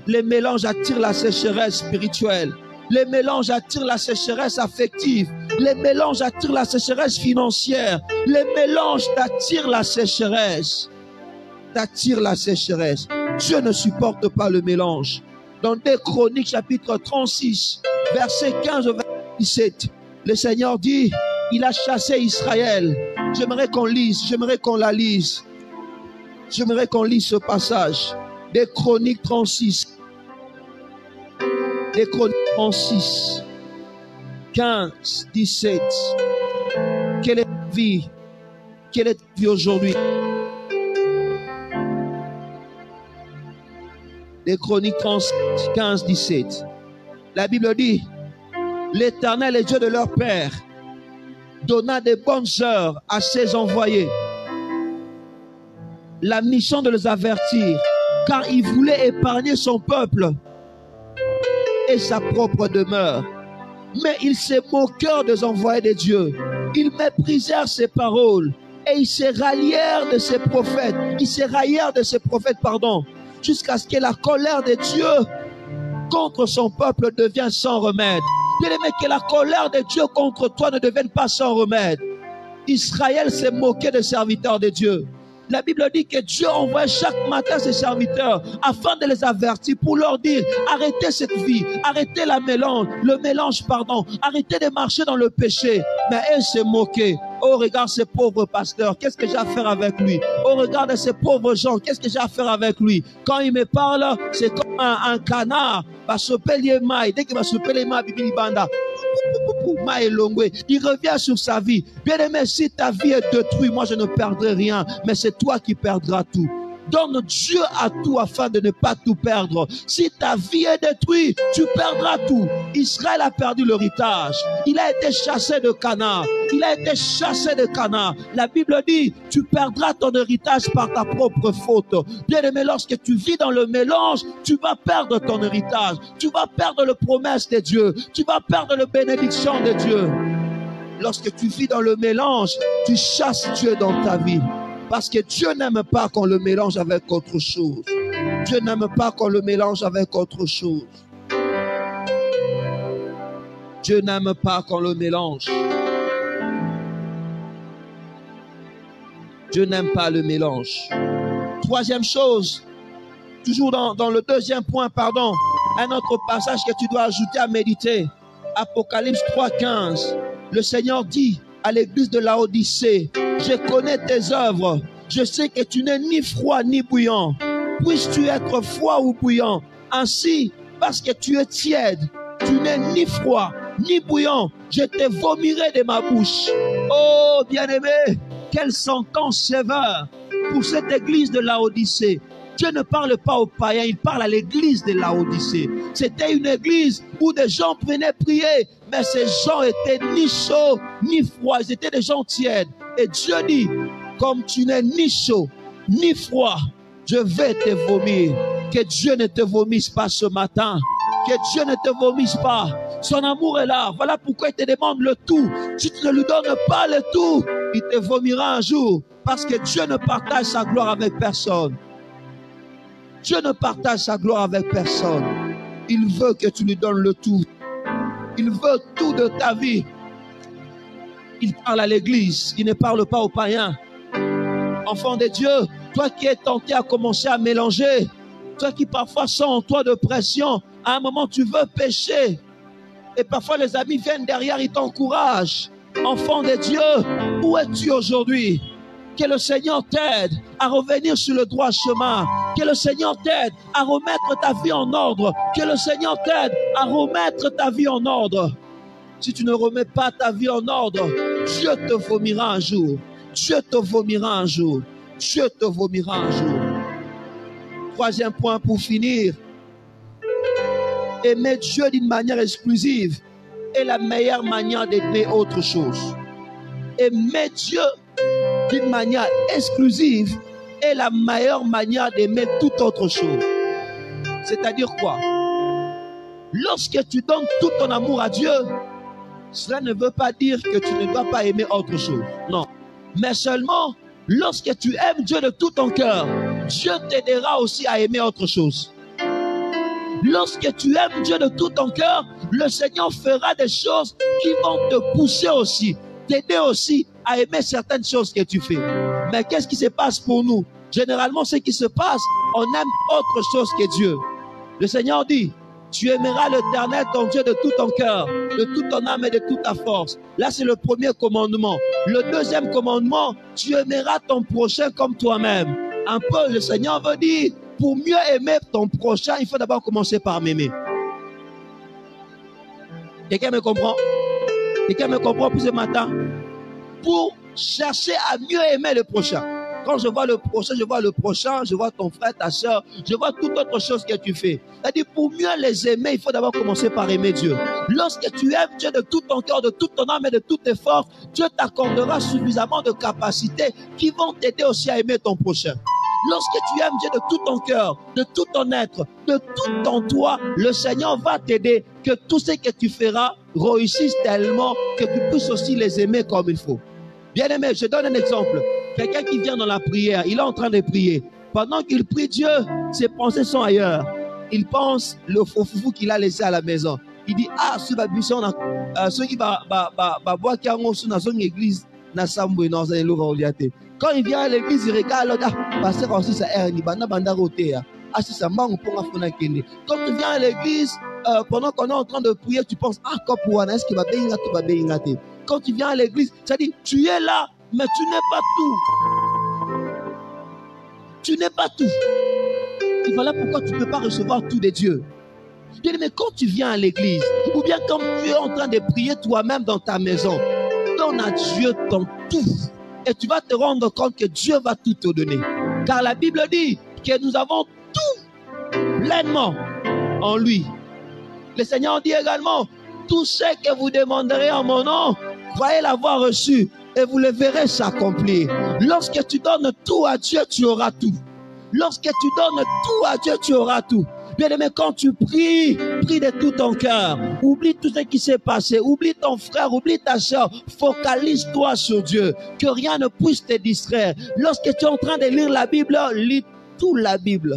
Les mélanges attirent la sécheresse spirituelle. Les mélanges attirent la sécheresse affective. Les mélanges attirent la sécheresse financière. Les mélanges t'attirent la sécheresse. T'attire la sécheresse. Dieu ne supporte pas le mélange. Dans 2 Chroniques chapitre 36, verset 15 au verset 17, le Seigneur dit, il a chassé Israël. J'aimerais qu'on lise, j'aimerais qu'on la lise. J'aimerais qu'on lise ce passage. 2 Chroniques 36. 2 Chroniques 36, 15, 17. Quelle est ta vie? Quelle est ta vie aujourd'hui? Les Chroniques 37, 15, 17. La Bible dit, l'Éternel est Dieu de leur père, donna de bonnes heures à ses envoyés, la mission de les avertir, car il voulait épargner son peuple et sa propre demeure. Mais ils se moquèrent des envoyés de Dieu. Ils méprisèrent ses paroles et ils se raillèrent de ses prophètes. Ils se raillèrent de ses prophètes, jusqu'à ce que la colère de Dieu contre son peuple devienne sans remède. Bien-aimé, que la colère de Dieu contre toi ne devienne pas sans remède. Israël s'est moqué des serviteurs de Dieu. La Bible dit que Dieu envoie chaque matin ses serviteurs afin de les avertir pour leur dire, arrêtez cette vie, arrêtez le mélange, arrêtez de marcher dans le péché. Mais elle s'est moquée. Oh, regarde ce pauvre pasteur, qu'est-ce que j'ai à faire avec lui? Oh, regarde ces pauvres gens, qu'est-ce que j'ai à faire avec lui? Quand il me parle, c'est comme un canard. Dès qu'il va se péler il revient sur sa vie. Bien aimé, si ta vie est détruite, moi je ne perdrai rien, mais c'est toi qui perdras tout. Donne Dieu à tout afin de ne pas tout perdre. Si ta vie est détruite, tu perdras tout. Israël a perdu l'héritage. Il a été chassé de Canaan. La Bible dit, tu perdras ton héritage par ta propre faute. Bien aimé, lorsque tu vis dans le mélange, tu vas perdre ton héritage. Tu vas perdre les promesses de Dieu. Tu vas perdre les bénédictions de Dieu. Lorsque tu vis dans le mélange, tu chasses Dieu dans ta vie. Parce que Dieu n'aime pas qu'on le mélange avec autre chose. Dieu n'aime pas qu'on le mélange avec autre chose. Dieu n'aime pas qu'on le mélange. Dieu n'aime pas le mélange. Troisième chose, toujours dans le deuxième point, un autre passage que tu dois ajouter à méditer. Apocalypse 3,15. Le Seigneur dit à l'église de Laodicée, je connais tes œuvres. Je sais que tu n'es ni froid ni bouillant. Puisses-tu être froid ou bouillant? Ainsi, parce que tu es tiède, tu n'es ni froid ni bouillant, je te vomirai de ma bouche. Oh, bien-aimé, quelle sentence sévère pour cette église de Laodicée. Dieu ne parle pas aux païens, il parle à l'église de Laodicée. C'était une église où des gens venaient prier, mais ces gens étaient ni chauds ni froids, ils étaient des gens tièdes. Et Dieu dit, comme tu n'es ni chaud ni froid, je vais te vomir. Que Dieu ne te vomisse pas ce matin. Que Dieu ne te vomisse pas. Son amour est là. Voilà pourquoi il te demande le tout. Si tu ne lui donnes pas le tout, il te vomira un jour. Parce que Dieu ne partage sa gloire avec personne. Dieu ne partage sa gloire avec personne. Il veut que tu lui donnes le tout. Il veut tout de ta vie. Il parle à l'église. Il ne parle pas aux païens. Enfant de Dieu, toi qui es tenté à commencer à mélanger, toi qui parfois sens en toi de pression, à un moment tu veux pécher. Et parfois les amis viennent derrière, ils t'encouragent. Enfant de Dieu, où es-tu aujourd'hui? Que le Seigneur t'aide à revenir sur le droit chemin. Que le Seigneur t'aide à remettre ta vie en ordre. Que le Seigneur t'aide à remettre ta vie en ordre. Si tu ne remets pas ta vie en ordre, Dieu te vomira un jour. Dieu te vomira un jour. Dieu te vomira un jour. Troisième point pour finir. Aimer Dieu d'une manière exclusive est la meilleure manière d'aimer autre chose. Aimer Dieu d'une manière exclusive est la meilleure manière d'aimer toute autre chose. C'est-à-dire quoi? Lorsque tu donnes tout ton amour à Dieu, cela ne veut pas dire que tu ne dois pas aimer autre chose. Non. Mais seulement, lorsque tu aimes Dieu de tout ton cœur, Dieu t'aidera aussi à aimer autre chose. Lorsque tu aimes Dieu de tout ton cœur, le Seigneur fera des choses qui vont te pousser aussi, t'aider aussi à aimer certaines choses que tu fais. Mais qu'est-ce qui se passe pour nous? Généralement, ce qui se passe, on aime autre chose que Dieu. Le Seigneur dit, tu aimeras l'Éternel, ton Dieu, de tout ton cœur, de toute ton âme et de toute ta force. Là, c'est le premier commandement. Le deuxième commandement, tu aimeras ton prochain comme toi-même. Un peu, le Seigneur veut dire, pour mieux aimer ton prochain, il faut d'abord commencer par m'aimer. Quelqu'un me comprend? Quelqu'un me comprend pour ce matin? Pour chercher à mieux aimer le prochain. Quand je vois le prochain, je vois ton frère, ta soeur, je vois toute autre chose que tu fais. C'est-à-dire, pour mieux les aimer, il faut d'abord commencer par aimer Dieu. Lorsque tu aimes Dieu de tout ton cœur, de toute ton âme et de toutes tes forces, Dieu t'accordera suffisamment de capacités qui vont t'aider aussi à aimer ton prochain. Lorsque tu aimes Dieu de tout ton cœur, de tout ton être, de tout ton toi, le Seigneur va t'aider que tout ce que tu feras réussisse tellement que tu puisses aussi les aimer comme il faut. Bien aimé, je donne un exemple. Quelqu'un qui vient dans la prière, il est en train de prier. Pendant qu'il prie Dieu, ses pensées sont ailleurs. Il pense le foufou qu'il a laissé à la maison. Il dit, ah, ce babisson, ceux qui va boire qui ont dans son église, quand il vient à l'église, il regarde, parce que aussi ça est un banda roté. Ah, si ça manque pour un fond. Quand tu viens à l'église, pendant qu'on est en train de prier, tu penses, ah, comme pour un est-ce qu'il va bien gâter. Quand tu viens à l'église, ça dit, tu es là, mais tu n'es pas tout. Tu n'es pas tout. Et voilà pourquoi tu ne peux pas recevoir tout de Dieu. Mais quand tu viens à l'église, ou bien quand tu es en train de prier toi-même dans ta maison, donne à Dieu ton tout. Et tu vas te rendre compte que Dieu va tout te donner. Car la Bible dit que nous avons tout pleinement en lui. Le Seigneur dit également, tout ce que vous demanderez en mon nom, croyez l'avoir reçu et vous le verrez s'accomplir. Lorsque tu donnes tout à Dieu, tu auras tout. Lorsque tu donnes tout à Dieu, tu auras tout. Bien aimé, quand tu pries, prie de tout ton cœur. Oublie tout ce qui s'est passé. Oublie ton frère, oublie ta soeur. Focalise-toi sur Dieu. Que rien ne puisse te distraire. Lorsque tu es en train de lire la Bible, lis toute la Bible.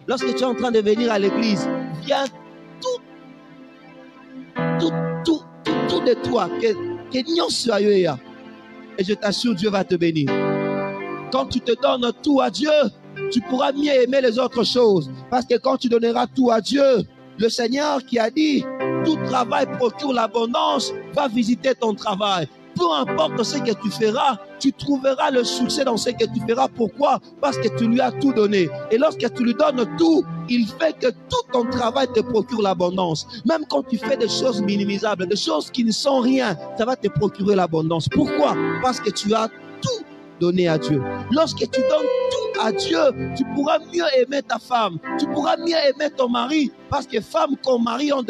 Lorsque tu es en train de venir à l'église, viens tout de toi. Que n'y soit eu. Et je t'assure, Dieu va te bénir. Quand tu te donnes tout à Dieu, tu pourras mieux aimer les autres choses. Parce que quand tu donneras tout à Dieu, le Seigneur qui a dit, tout travail procure l'abondance, va visiter ton travail. Peu importe ce que tu feras, tu trouveras le succès dans ce que tu feras. Pourquoi? Parce que tu lui as tout donné. Et lorsque tu lui donnes tout, il fait que tout ton travail te procure l'abondance. Même quand tu fais des choses minimisables, des choses qui ne sont rien, ça va te procurer l'abondance. Pourquoi? Parce que tu as tout donné à Dieu. Lorsque tu donnes tout à Dieu, tu pourras mieux aimer ta femme. Tu pourras mieux aimer ton mari. Parce que femmes comme mari ont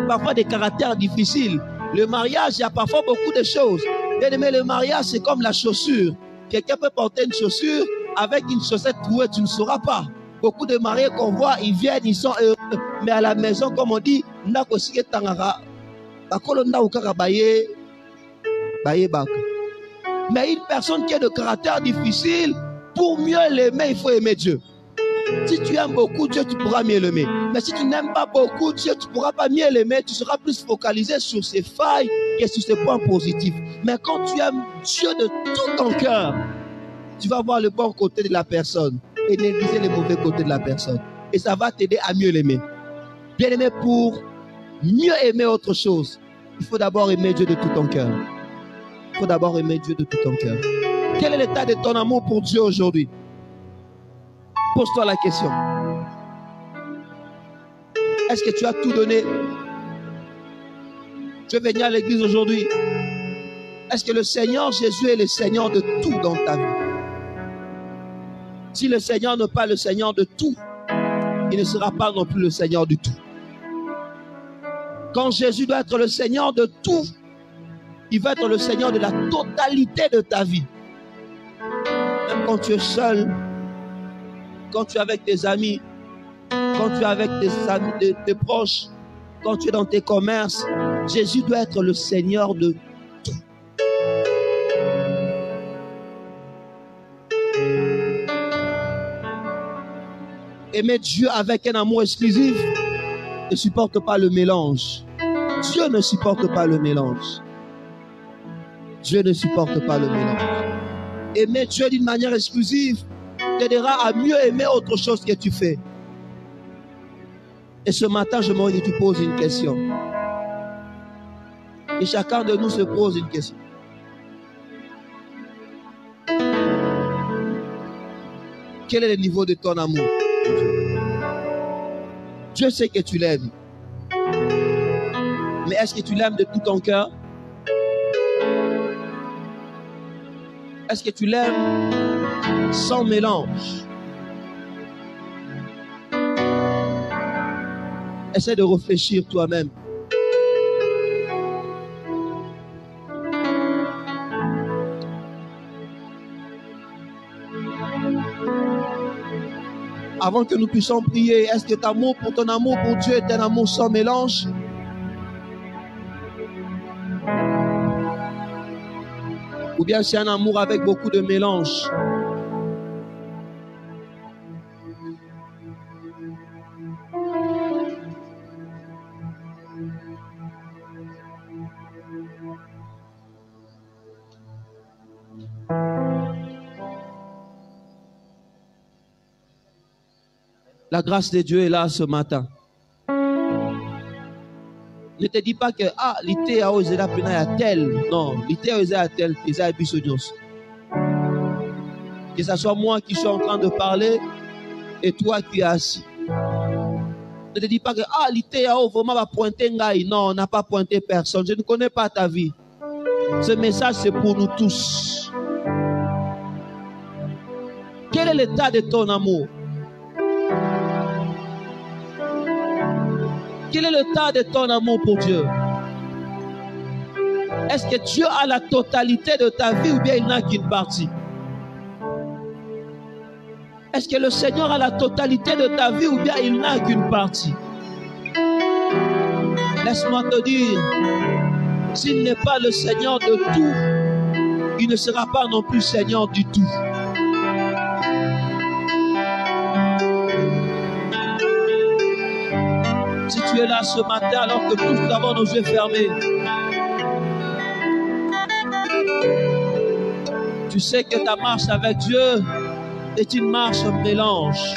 parfois des caractères difficiles. Le mariage, il y a parfois beaucoup de choses. Bien aimé, le mariage, c'est comme la chaussure. Quelqu'un peut porter une chaussure avec une chaussette trouée, tu ne sauras pas. Beaucoup de mariés qu'on voit, ils viennent, ils sont heureux. Mais à la maison, comme on dit, mais une personne qui a de caractère difficile, pour mieux l'aimer, il faut aimer Dieu. Si tu aimes beaucoup Dieu, tu pourras mieux l'aimer. Mais si tu n'aimes pas beaucoup Dieu, tu ne pourras pas mieux l'aimer. Tu seras plus focalisé sur ses failles que sur ses points positifs. Mais quand tu aimes Dieu de tout ton cœur, tu vas voir le bon côté de la personne et négliger le mauvais côté de la personne. Et ça va t'aider à mieux l'aimer. Bien aimer, pour mieux aimer autre chose, il faut d'abord aimer Dieu de tout ton cœur. Il faut d'abord aimer Dieu de tout ton cœur. Quel est l'état de ton amour pour Dieu aujourd'hui? Pose-toi la question. Est-ce que tu as tout donné? Tu es venu à l'église aujourd'hui. Est-ce que le Seigneur Jésus est le Seigneur de tout dans ta vie? Si le Seigneur n'est pas le Seigneur de tout, il ne sera pas non plus le Seigneur du tout. Quand Jésus doit être le Seigneur de tout, il va être le Seigneur de la totalité de ta vie. Même quand tu es seul, quand tu es avec tes amis, quand tu es avec tes proches, quand tu es dans tes commerces, Jésus doit être le Seigneur de tout. Aimer Dieu avec un amour exclusif ne supporte pas le mélange. Dieu ne supporte pas le mélange. Dieu ne supporte pas le mélange. Aimer Dieu d'une manière exclusive t'aidera à mieux aimer autre chose que tu fais. Et ce matin, je m'aurais dit, tu poses une question. Et chacun de nous se pose une question. Quel est le niveau de ton amour? Dieu sait que tu l'aimes. Mais est-ce que tu l'aimes de tout ton cœur? Est-ce que tu l'aimes sans mélange? Essaie de réfléchir toi-même. Avant que nous puissions prier, est-ce que ton amour pour Dieu est un amour sans mélange? Ou bien c'est un amour avec beaucoup de mélange? La grâce de Dieu est là ce matin. Ne te dis pas que l'été a osé la peine à tel. Non, l'été a osé à tel. Ils a bisognos. Que ce soit moi qui suis en train de parler et toi qui es assis. Ne te dis pas que l'été a vraiment va pointer Ngaï. Non, on n'a pas pointé personne. Je ne connais pas ta vie. Ce message c'est pour nous tous. Quel est l'état de ton amour? Quel est l'état de ton amour pour Dieu? Est-ce que Dieu a la totalité de ta vie ou bien il n'a qu'une partie? Est-ce que le Seigneur a la totalité de ta vie ou bien il n'a qu'une partie? Laisse-moi te dire, s'il n'est pas le Seigneur de tout, il ne sera pas non plus Seigneur du tout. Si tu es là ce matin alors que tous nous avons nos yeux fermés, tu sais que ta marche avec Dieu est une marche mélange.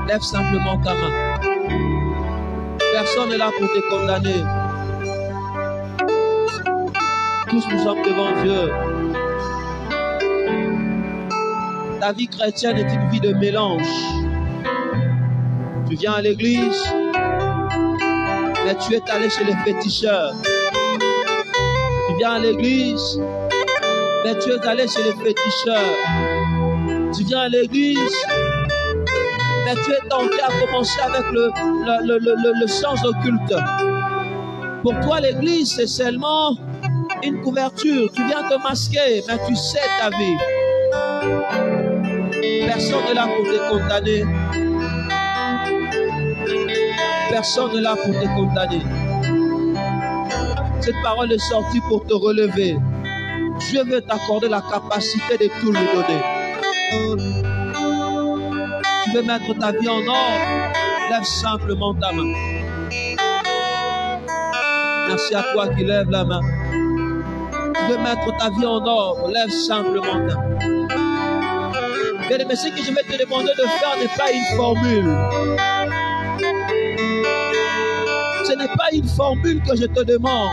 Lève simplement ta main. Personne n'est là pour te condamner. Tous nous sommes devant Dieu. Ta vie chrétienne est une vie de mélange. Tu viens à l'église, mais tu es allé chez les féticheurs. Tu viens à l'église, mais tu es allé chez les féticheurs. Tu viens à l'église, mais tu es tenté à commencer avec le sens occulte. Pour toi, l'église, c'est seulement une couverture. Tu viens te masquer, mais tu sais ta vie. Personne n'est là pour te condamner. Personne n'est là pour te condamner. Cette parole est sortie pour te relever. Dieu veut t'accorder la capacité de tout lui donner. Tu veux mettre ta vie en ordre, lève simplement ta main. Merci à toi qui lève la main. Tu veux mettre ta vie en ordre, lève simplement ta main. Mais ce que je vais te demander de faire n'est pas une formule. Ce n'est pas une formule que je te demande.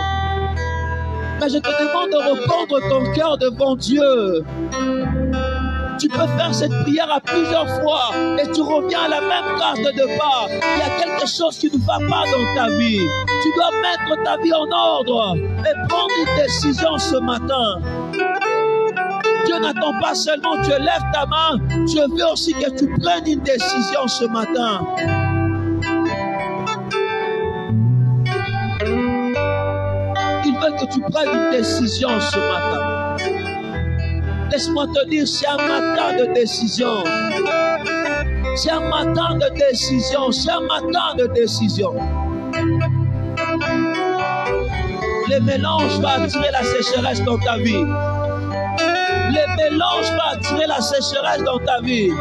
Mais je te demande de répandre ton cœur devant Dieu. Tu peux faire cette prière à plusieurs fois et tu reviens à la même case de départ. Il y a quelque chose qui ne va pas dans ta vie. Tu dois mettre ta vie en ordre et prendre une décision ce matin. Dieu n'attend pas seulement que tu lèves ta main, Dieu veut aussi que tu prennes une décision ce matin. Il veut que tu prennes une décision ce matin. Laisse-moi te dire, c'est un matin de décision. C'est un matin de décision. C'est un matin de décision. Les mélanges vont attirer la sécheresse dans ta vie. Les mélanges vont attirer la sécheresse dans ta vie.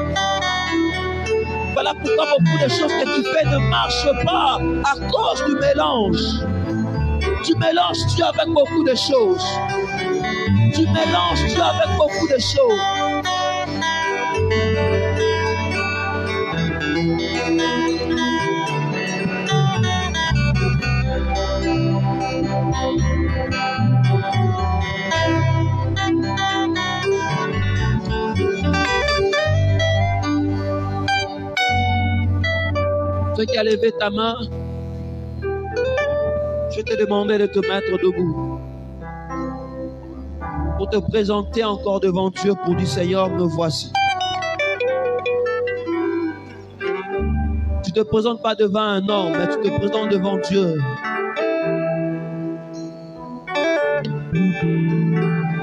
Voilà pourquoi beaucoup de choses que tu fais ne marchent pas à cause du mélange. Tu mélanges Dieu avec beaucoup de choses. Tu mélanges Dieu avec beaucoup de choses. Ceux qui a levé ta main, je te demandais de te mettre debout pour te présenter encore devant Dieu pour dire Seigneur, me voici. Tu ne te présentes pas devant un homme, mais tu te présentes devant Dieu.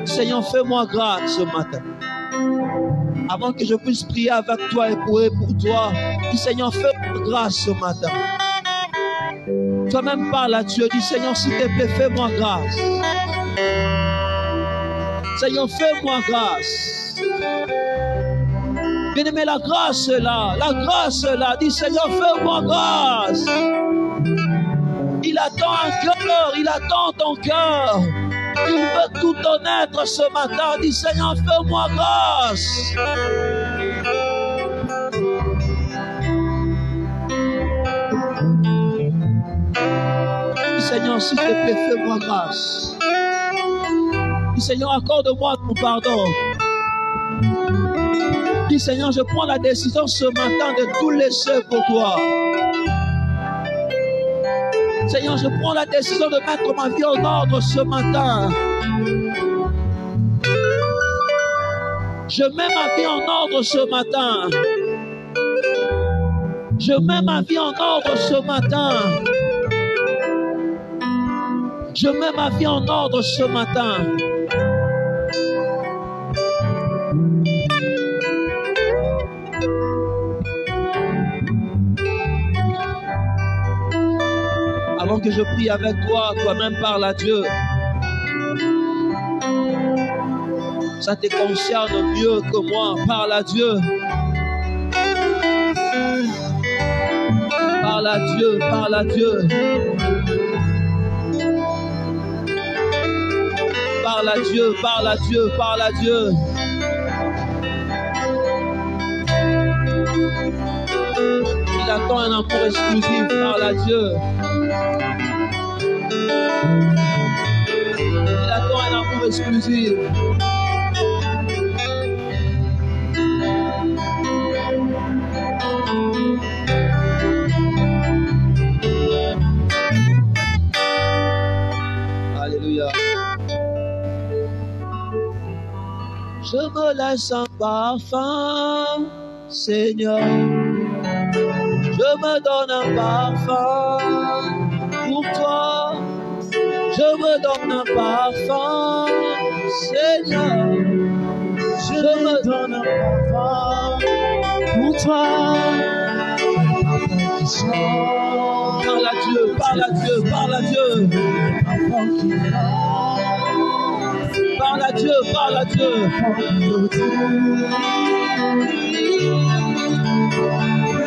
Seigneur, fais-moi grâce ce matin. Avant que je puisse prier avec toi et pour toi, dis Seigneur, fais-moi grâce ce matin. Toi-même parle à Dieu, dis Seigneur, s'il te plaît, fais-moi grâce. Seigneur, fais-moi grâce. Bien-aimé, la grâce est là, dis Seigneur, fais-moi grâce. Il attend un cœur, il attend ton cœur. Il veut tout connaître ce matin. Dis Seigneur, fais-moi grâce. Dis Seigneur, s'il te plaît, fais-moi grâce. Dis Seigneur, accorde-moi ton pardon. Dis Seigneur, je prends la décision ce matin de tout laisser pour toi. Seigneur, je prends la décision de mettre ma vie en ordre ce matin. Je mets ma vie en ordre ce matin. Je mets ma vie en ordre ce matin. Je mets ma vie en ordre ce matin. Avant que je prie avec toi, toi-même parle à Dieu. Ça te concerne mieux que moi. Parle à Dieu. Parle à Dieu, parle à Dieu. Parle à Dieu, parle à Dieu, parle à Dieu. Il attend un amour exclusif, parle à Dieu. Il attend un amour exclusif. Alléluia. Je me laisse un parfum, Seigneur. Je me donne un parfum pour toi. Je me donne un parfum, Seigneur. Je me donne un parfum pour toi. Parle à Dieu, parle à Dieu, parle à Dieu. Parle à Dieu, parle à Dieu.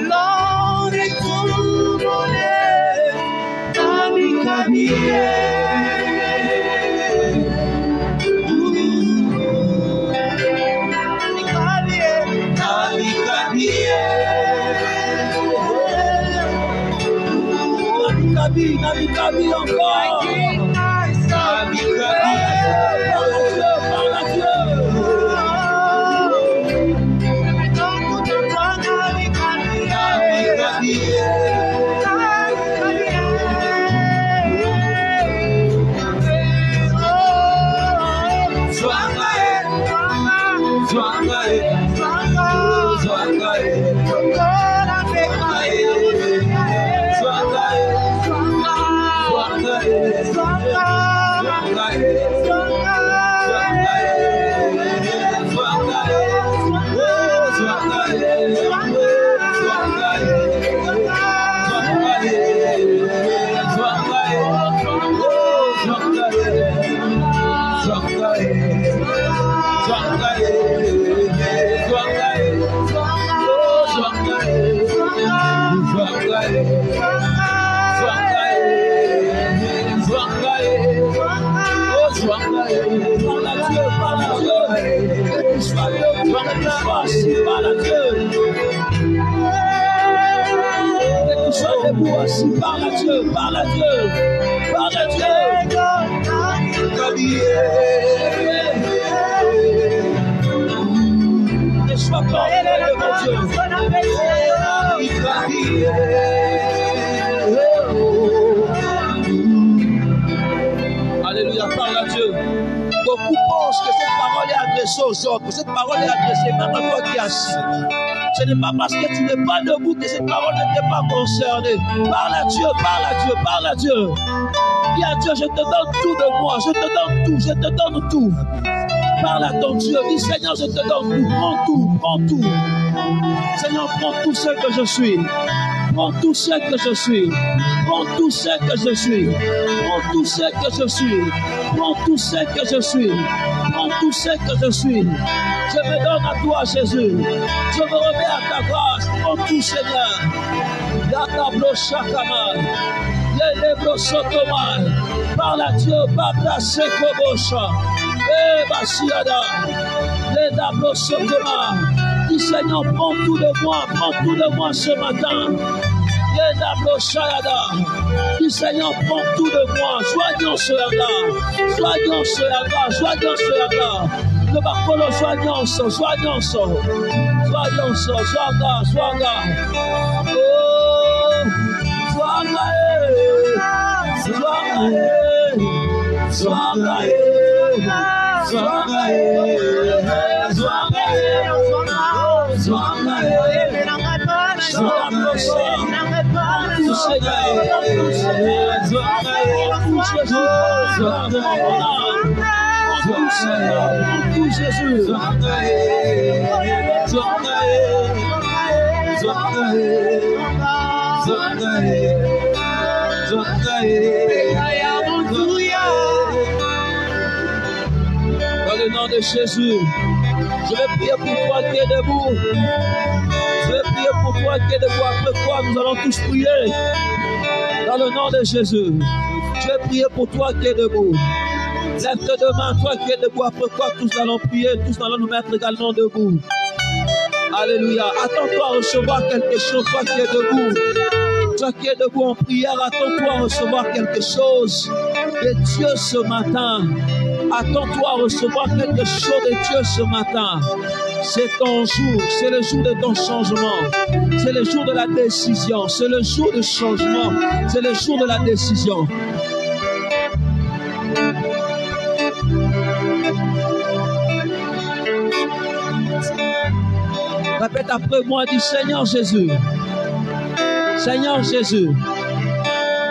L'on est tout volé, Nabi encore. Parle à Dieu, parle à Dieu. Parle à Dieu, parle à Dieu, parle à Dieu. Ne sois pas devant Dieu. Alléluia, parle à Dieu. Beaucoup pensent que cette parole est adressée aux autres. Cette parole est adressée même à toi qui es assis. Ce n'est pas parce que tu n'es pas debout que cette parole ne t'est pas concernée. Parle à Dieu, parle à Dieu, parle à Dieu. Dis à Dieu, je te donne tout de moi, je te donne tout, je te donne tout. Parle à ton Dieu, dis Seigneur, je te donne tout, prends tout, prends tout. Seigneur, prends tout ce que je suis. Prends tout ce que je suis. Prends tout ce que je suis. Prends tout ce que je suis. Prends tout ce que je suis. Prends tout ce que je suis. Je me donne à toi, Jésus. Je me remets à ta grâce. Prends tout, Seigneur. Yatablo Shakama. Yeleblo Sotoma. Parle à Dieu. Babla Sekobosha. Basiada. Yeleblo Sotoma. Dis Seigneur, prends tout de moi ce matin. Dis Seigneur, prends tout de moi. Soignons cela. Soignons cela. Soignons cela. Le barcolo, soignons. Soignons. Soignons. Soignons. Oh, dans le nom de Jésus, je vais prier pour toi qui es debout. Je vais prier pour toi qui es debout. Après quoi, nous allons tous prier. Dans le nom de Jésus, je vais prier pour toi qui es debout. Lève-toi demain, toi qui es debout. Après quoi, tous allons prier. Tous allons nous mettre également debout. Alléluia. Attends-toi à recevoir quelque chose, toi qui es debout. Toi qui es debout en prière, attends-toi à recevoir quelque chose de Dieu ce matin. Attends-toi à recevoir quelque chose de Dieu ce matin. C'est ton jour, c'est le jour de ton changement. C'est le jour de la décision. C'est le jour du changement. C'est le jour de la décision. Répète après moi, dis Seigneur Jésus. Seigneur Jésus.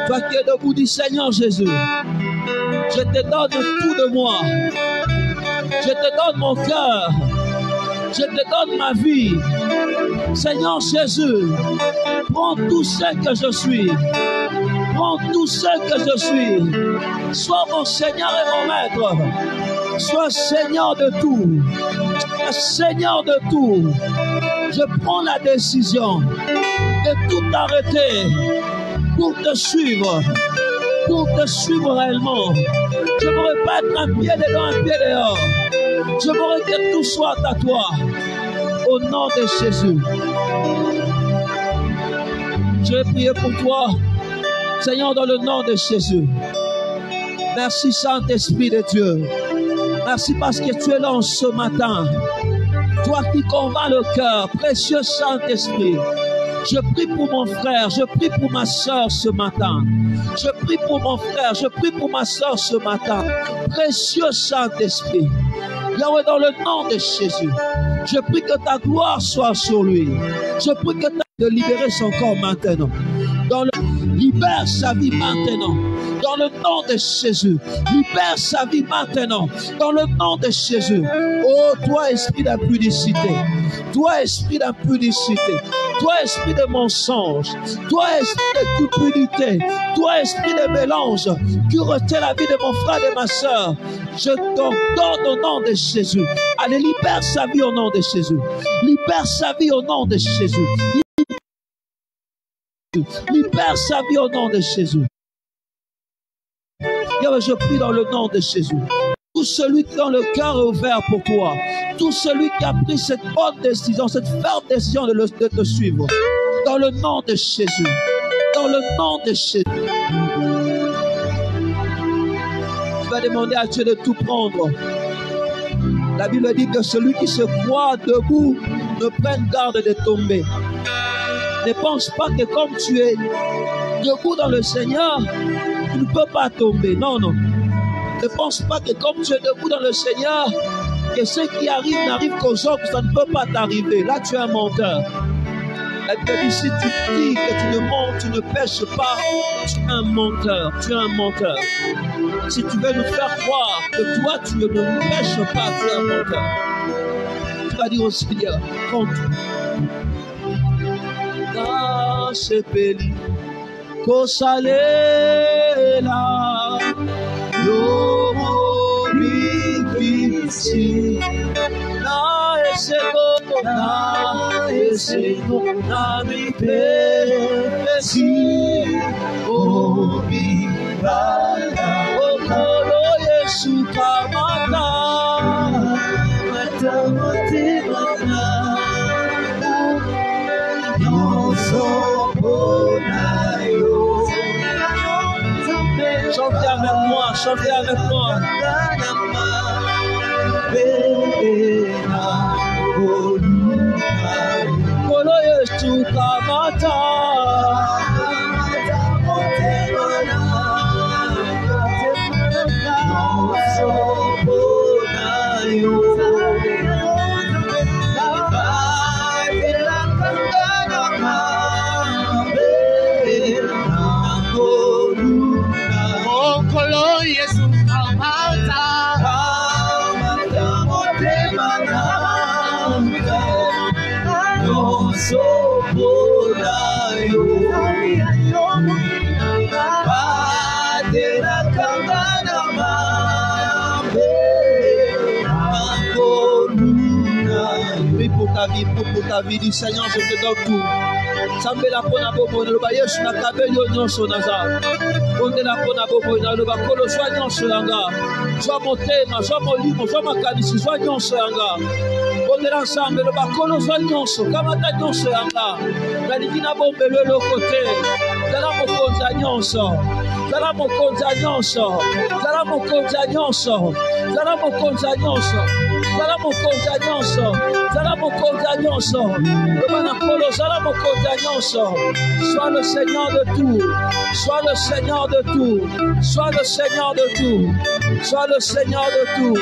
Toi qui es debout, dis Seigneur Jésus. Je te donne tout de moi. Je te donne mon cœur. Je te donne ma vie. Seigneur Jésus, prends tout ce que je suis. Prends tout ce que je suis. Sois mon Seigneur et mon Maître. Sois Seigneur de tout. Seigneur de tout. Je prends la décision de tout arrêter pour te suivre. Pour te suivre réellement. Je ne voudrais pas être un pied dedans, un pied dehors. Je voudrais que tout soit à toi. Au nom de Jésus. Je vais prier pour toi. Seigneur, dans le nom de Jésus. Merci Saint-Esprit de Dieu. Merci parce que tu es là ce matin. Toi qui convaincs le cœur. Précieux Saint-Esprit. Je prie pour mon frère, je prie pour ma soeur ce matin. Je prie pour mon frère, je prie pour ma soeur ce matin. Précieux Saint-Esprit, Yahweh, dans le nom de Jésus, je prie que ta gloire soit sur lui. Je prie que tu de libérer son corps maintenant. Libère sa vie maintenant. Dans le nom de Jésus. Libère sa vie maintenant. Dans le nom de Jésus. Oh, toi, esprit d'impudicité. Toi, esprit d'impudicité. Toi, esprit de mensonge. Toi, esprit de cupidité. Toi, esprit de mélange. Qui retient la vie de mon frère et de ma soeur. Je t'ordonne au nom de Jésus. Allez, libère sa vie au nom de Jésus. Libère sa vie au nom de Jésus. Libère sa vie au nom de Jésus. Je prie dans le nom de Jésus. Tout celui qui dans le cœur est ouvert pour toi, tout celui qui a pris cette bonne décision, cette ferme décision de te suivre, dans le nom de Jésus, dans le nom de Jésus, tu vas demander à Dieu de tout prendre. La Bible dit que celui qui se croit debout ne prenne garde de tomber. Ne pense pas que comme tu es debout dans le Seigneur, tu ne peux pas tomber. Non, non. Ne pense pas que comme tu es debout dans le Seigneur, que ce qui arrive n'arrive qu'aux autres, ça ne peut pas t'arriver. Là, tu es un menteur. La Bible dit, si tu dis que tu ne mens, tu ne pêches pas, tu es un menteur. Tu es un menteur. Si tu veux nous faire croire que toi, tu ne pêches pas, tu es un menteur. Tu vas dire au Seigneur, compte. Dans ce pays, Kosalela yo morifisi na esego na mi pesi obibala okolo Yesu kamata matamote mana no so bonayo. Chantez avec moi, chantez avec moi. Kolo Yesu kamata pour ta vie, dis Seigneur, je te donne tout. Sambela pona bobo na loba Yesu na kabeli nyonso naza. Ondela pona bobo na loba kolo swa nyonso yanga. Swa motema, swa molimo, swa makanisi, swa nyonso yanga. Ondela nsambe loba kolo swa nyonso, kamata nyonso yanga. Nalingi na bombelo lokote. Zala mokonza nyonso. Zala mokonza nyonso. Zala mokonza nyonso. Zala mokonza nyonso. Zala mokonza nyonso. Zala mokonza nyonso. Loba na kolo zala mokonza nyonso. Sois le Seigneur de tout. Sois le Seigneur de tout. Sois le Seigneur de tout. Sois le Seigneur de tout.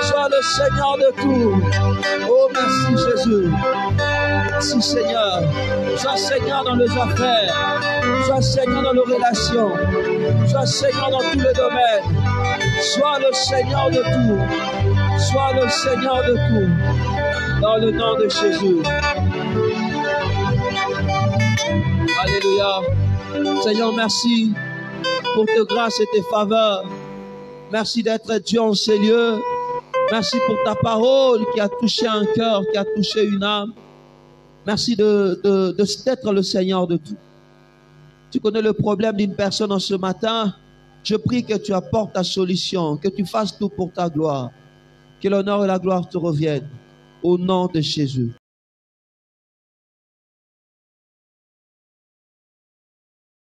Sois le Seigneur de tout. Oh, merci Jésus. Merci Seigneur. Sois Seigneur dans les affaires. Sois Seigneur dans les relations. Sois Seigneur dans tous les domaines. Sois le Seigneur de tout. Sois le Seigneur de tout. Dans le nom de Jésus. Alléluia. Seigneur, merci pour tes grâces et tes faveurs. Merci d'être Dieu en ces lieux. Merci pour ta parole qui a touché un cœur, qui a touché une âme. Merci d'être le Seigneur de tout. Tu connais le problème d'une personne en ce matin. Je prie que tu apportes ta solution, que tu fasses tout pour ta gloire. Que l'honneur et la gloire te reviennent. Au nom de Jésus.